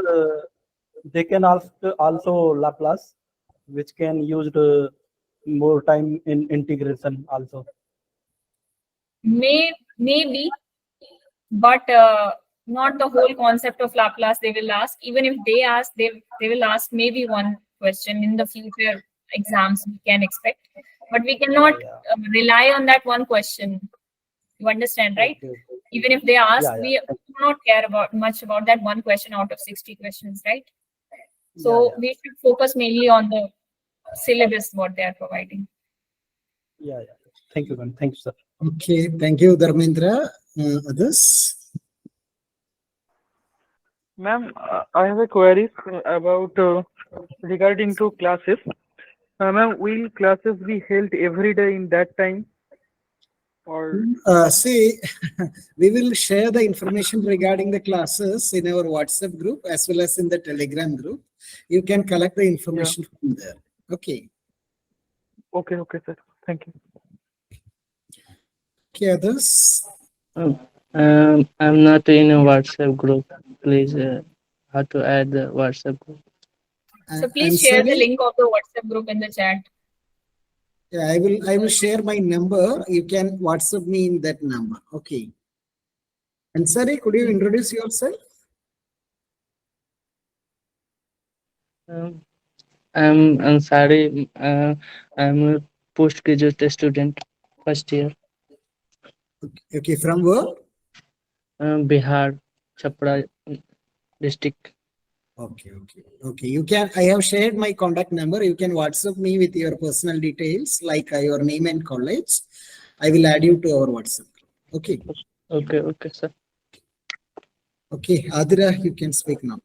they can ask also Laplace, which can use more time in integration also. Maybe, but not the whole concept of Laplace they will ask. Even if they ask, they will ask maybe one question in the future exams we can expect. But we cannot rely on that one question. You understand, right? Okay. Even if they ask, Yeah, yeah. we do not care much about that one question out of 60 questions, right? So we should focus mainly on the syllabus what they are providing. Yeah. Thank you, ma'am. Thank you, sir. Okay, thank you, Dharmendra. Others? Ma'am, I have a query about regarding to classes. Ma'am, will classes be held every day in that time? Or See, we will share the information regarding the classes in our WhatsApp group as well as in the Telegram group. You can collect the information from there. Okay. okay, sir. Thank you. Okay, others? I'm not in a WhatsApp group. Please, how to add the WhatsApp group? So please share the link of the WhatsApp group in the chat. Yeah, I will share my number. You can WhatsApp me in that number. Okay. And sorry, could you introduce yourself? I'm Ansari. I'm a postgraduate student, first year. Okay, from where? Bihar, Chapra district. Okay. You can. I have shared my contact number. You can WhatsApp me with your personal details, like your name and college. I will add you to our WhatsApp. Okay. Okay, sir. Okay, Adira, you can speak now.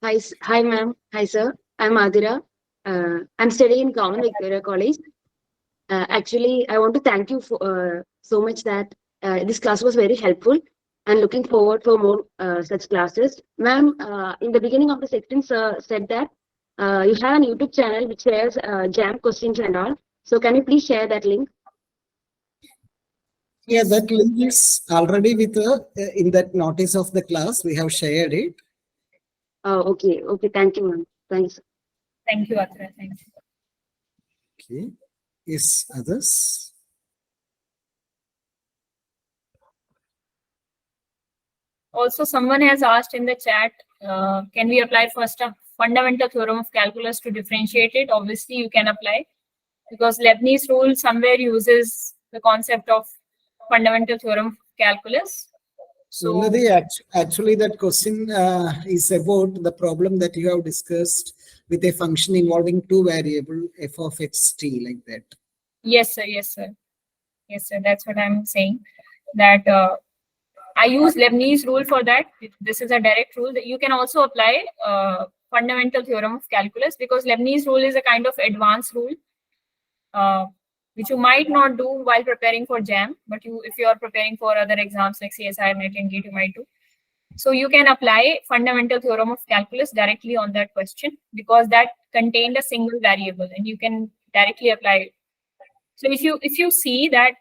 Hi, ma'am. Hi, sir. I'm Adira. I'm studying in Govt Victoria College. Actually, I want to thank you for so much that this class was very helpful, and looking forward for more such classes. Ma'am, in the beginning of the section, sir said that you have a YouTube channel which shares jam questions and all. So can you please share that link? Yeah, that link is already with in that notice of the class. We have shared it. Okay. Thank you, ma'am. Thanks. Thank you, Adira. Thanks. Okay. Yes, others? Also, someone has asked in the chat, can we apply first a fundamental theorem of calculus to differentiate it? Obviously, you can apply because Leibniz rule somewhere uses the concept of fundamental theorem of calculus. So actually, that question is about the problem that you have discussed with a function involving two variable f of x t, like that. Yes, sir. That's what I'm saying. That I use Leibniz rule for that. This is a direct rule. That you can also apply fundamental theorem of calculus because Leibniz rule is a kind of advanced rule, which you might not do while preparing for JAM, but if you are preparing for other exams like CSIR, NET, and GATE, you might do. So you can apply fundamental theorem of calculus directly on that question because that contained a single variable, and you can directly apply it. So if you see that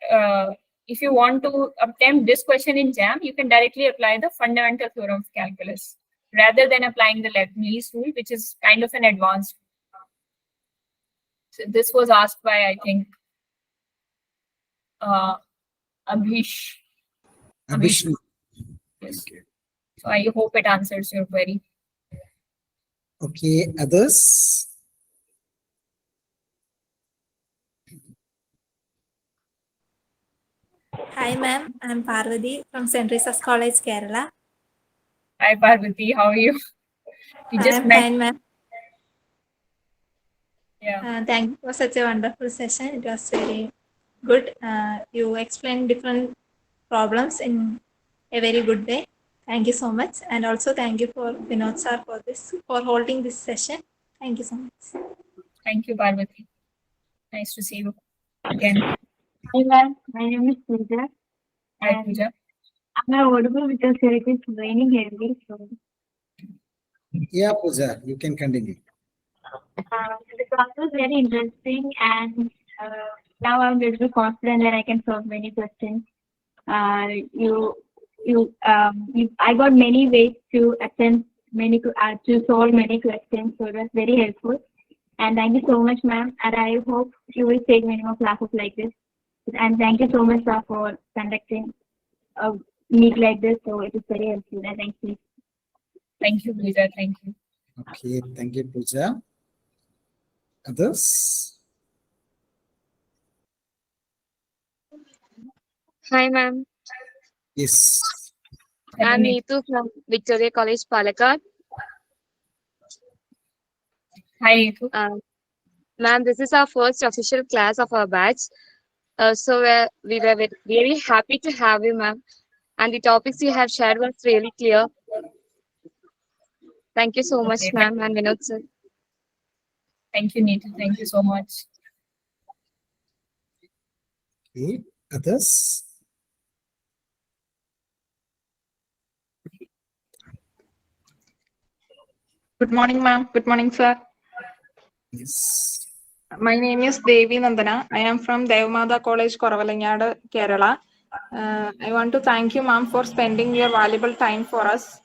if you want to attempt this question in JAM, you can directly apply the fundamental theorem of calculus rather than applying the Leibniz rule, which is kind of an advanced. So this was asked by, I think, Abhish. Abhish. Yes. Okay. So I hope it answers your query. Okay, others? Hi, ma'am. I'm Parvati from St. Teresa's College, Kerala. Hi, Parvati. How are you? I'm fine, ma'am. Yeah. Thank you for such a wonderful session. It was very good. You explained different problems in a very good way. Thank you so much. And also thank you for Vinod sir for holding this session. Thank you so much. Thank you, Parvati. Nice to see you again. Hi, ma'am. My name is Pooja. Hi, Pooja. Am I audible because it is raining heavily? So. Yeah, Pooja, you can continue. The class was very interesting, and now I'm a little confident that I can solve many questions. I got many ways to attempt to solve many questions, so it was very helpful. And thank you so much, ma'am. And I hope you will take many more classes like this. And thank you so much, sir, for conducting a meet like this. So it is very helpful. And thank you. Thank you, Pooja. Thank you. Okay, thank you, Pooja. Others? Hi, ma'am. Yes. I'm Neetu from Victoria College, Palakkad. Hi, Neetu. Ma'am, this is our first official class of our batch. So we were very happy to have you, ma'am. And the topics you have shared was really clear. Thank you so much, Okay, ma'am, and Vinod sir. Thank you, Neetu. Thank you so much. Okay, others? Good morning, ma'am. Good morning, sir. Yes. My name is Devi Nandana. I am from 𝕗𝕒𝕚𝕚 College, Koravalangad, Kerala. I want to thank you, ma'am, for spending your valuable time for us,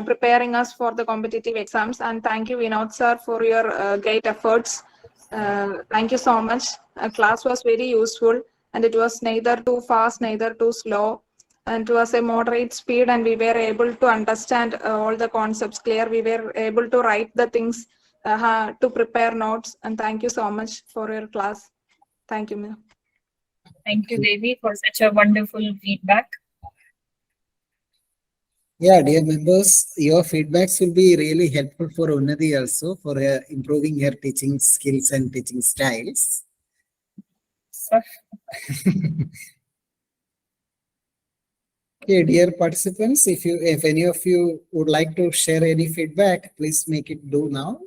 preparing us for the competitive exams. And thank you, Vinod sir, for your great efforts. Thank you so much. Class was very useful, and it was neither too fast, neither too slow. And it was a moderate speed, and we were able to understand all the concepts clear. We were able to write the things to prepare notes. And thank you so much for your class. Thank you, ma'am. Thank you, Devi, for such a wonderful feedback. Yeah, dear members, your feedbacks will be really helpful for Unnati also for improving her teaching skills and teaching styles. Sir. Okay, dear participants, if any of you would like to share any feedback, please make it do now.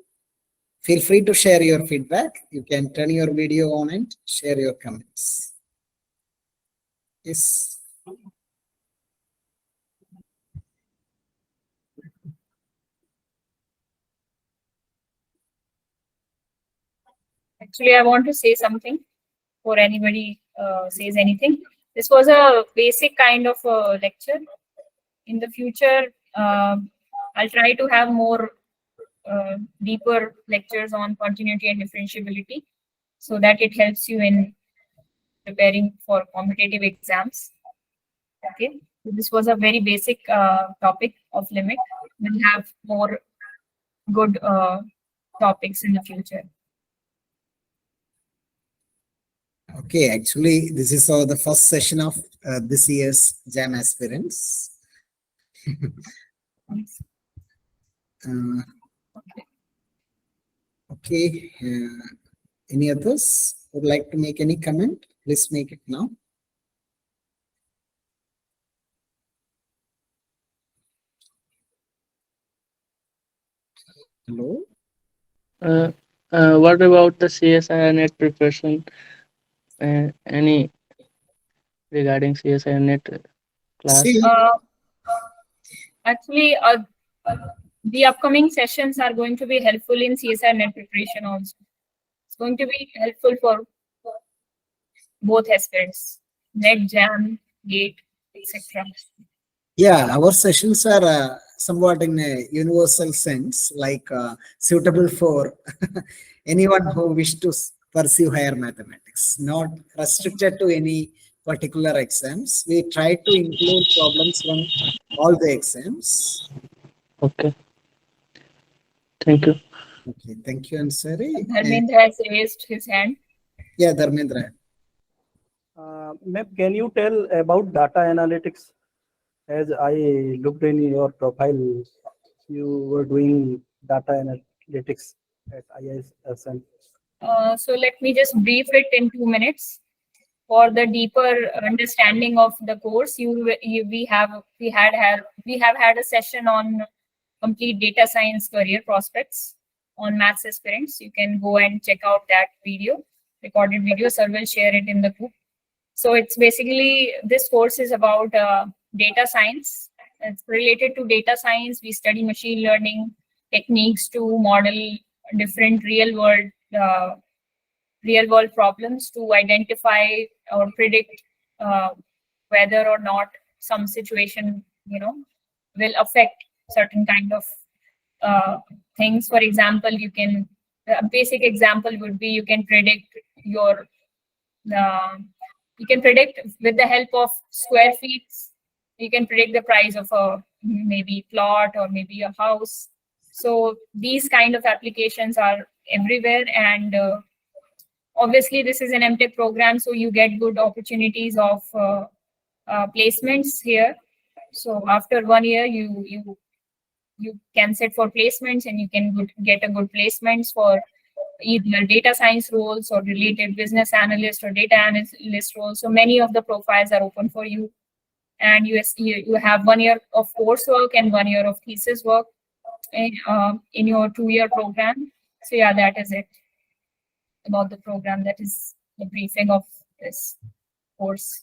Feel free to share your feedback. You can turn your video on and share your comments. Yes. Actually, I want to say something before anybody says anything. This was a basic kind of lecture. In the future, I'll try to have more deeper lectures on continuity and differentiability so that it helps you in preparing for competitive exams. Okay, so this was a very basic topic of limit. We'll have more good topics in the future. Okay, actually, this is the first session of this year's JAM aspirants. Okay, any others would like to make any comment? Please make it now. Hello? What about the CSIR NET preparation? Any regarding CSIR NET class? Actually, the upcoming sessions are going to be helpful in CSIR NET preparation also. It's going to be helpful for both aspirants, NET, JAM, GATE, etc. Yeah, our sessions are somewhat in a universal sense, like suitable for anyone who wishes to pursue higher mathematics, not restricted to any particular exams. We try to include problems from all the exams. Okay. Thank you. Okay, thank you, Ansari. Dharmendra has raised his hand. Yeah, Dharmendra. Ma'am, can you tell about data analytics? As I looked in your profile, you were doing data analytics at IISM. So let me just brief it in 2 minutes. For the deeper understanding of the course, we have had a session on complete data science career prospects on Maths Aspirants. You can go and check out that video, recorded video. Sir will share it in the group. So it's basically, this course is about data science. It's related to data science. We study machine learning techniques to model different real world problems to identify or predict whether or not some situation, will affect certain kind of things. For example, a basic example would be you can predict your You can predict with the help of square feet. You can predict the price of a maybe plot or maybe a house. So these kind of applications are everywhere, and obviously this is an M.Tech program, so you get good opportunities of placements here. So after 1 year, you can sit for placements, and you can get a good placements for either data science roles or related business analyst or data analyst roles. So many of the profiles are open for you, and you have 1 year of coursework and 1 year of thesis work in your 2-year program. So yeah, that is it about the program. That is the briefing of this course.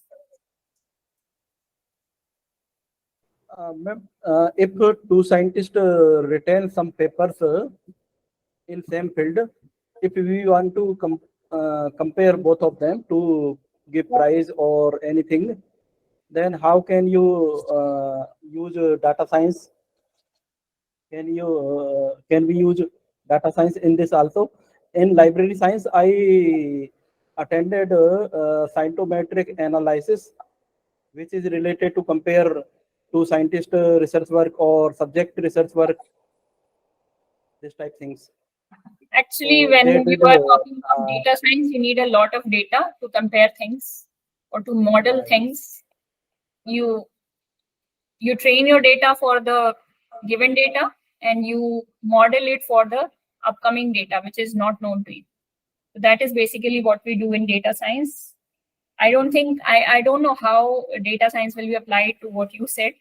Ma'am, if two scientists retain some papers in same field, if we want to compare both of them to give prize or anything, then how can you use data science? Can we use data science in this also? In library science, I attended scientometric analysis, which is related to compare two scientist research work or subject research work, this type things. Actually, So when they you did, are talking about data science, you need a lot of data to compare things or to model things. You train your data for the given data, and you model it for the upcoming data, which is not known to you. So that is basically what we do in data science. I don't know how data science will be applied to what you said,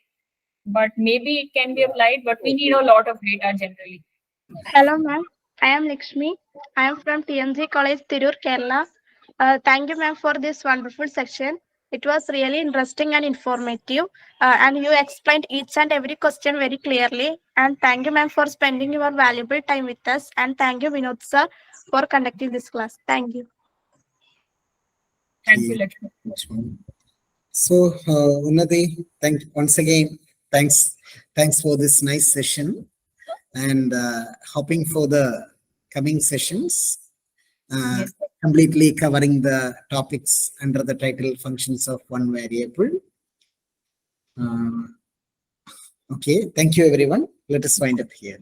but maybe it can be applied, but we need a lot of data generally. Hello, ma'am. I am Lakshmi. I am from TMG College, Tirur, Kerala. Thank you, ma'am, for this wonderful section. It was really interesting and informative, and you explained each and every question very clearly. And thank you, ma'am, for spending your valuable time with us. And thank you, Vinod sir, for conducting this class. Thank you. Thank you, Lakshmi. So, Unnati, once again, thanks for this nice session, and hoping for the coming sessions, Yes. completely covering the topics under the title functions of one variable. Okay, thank you everyone. Let us wind up here.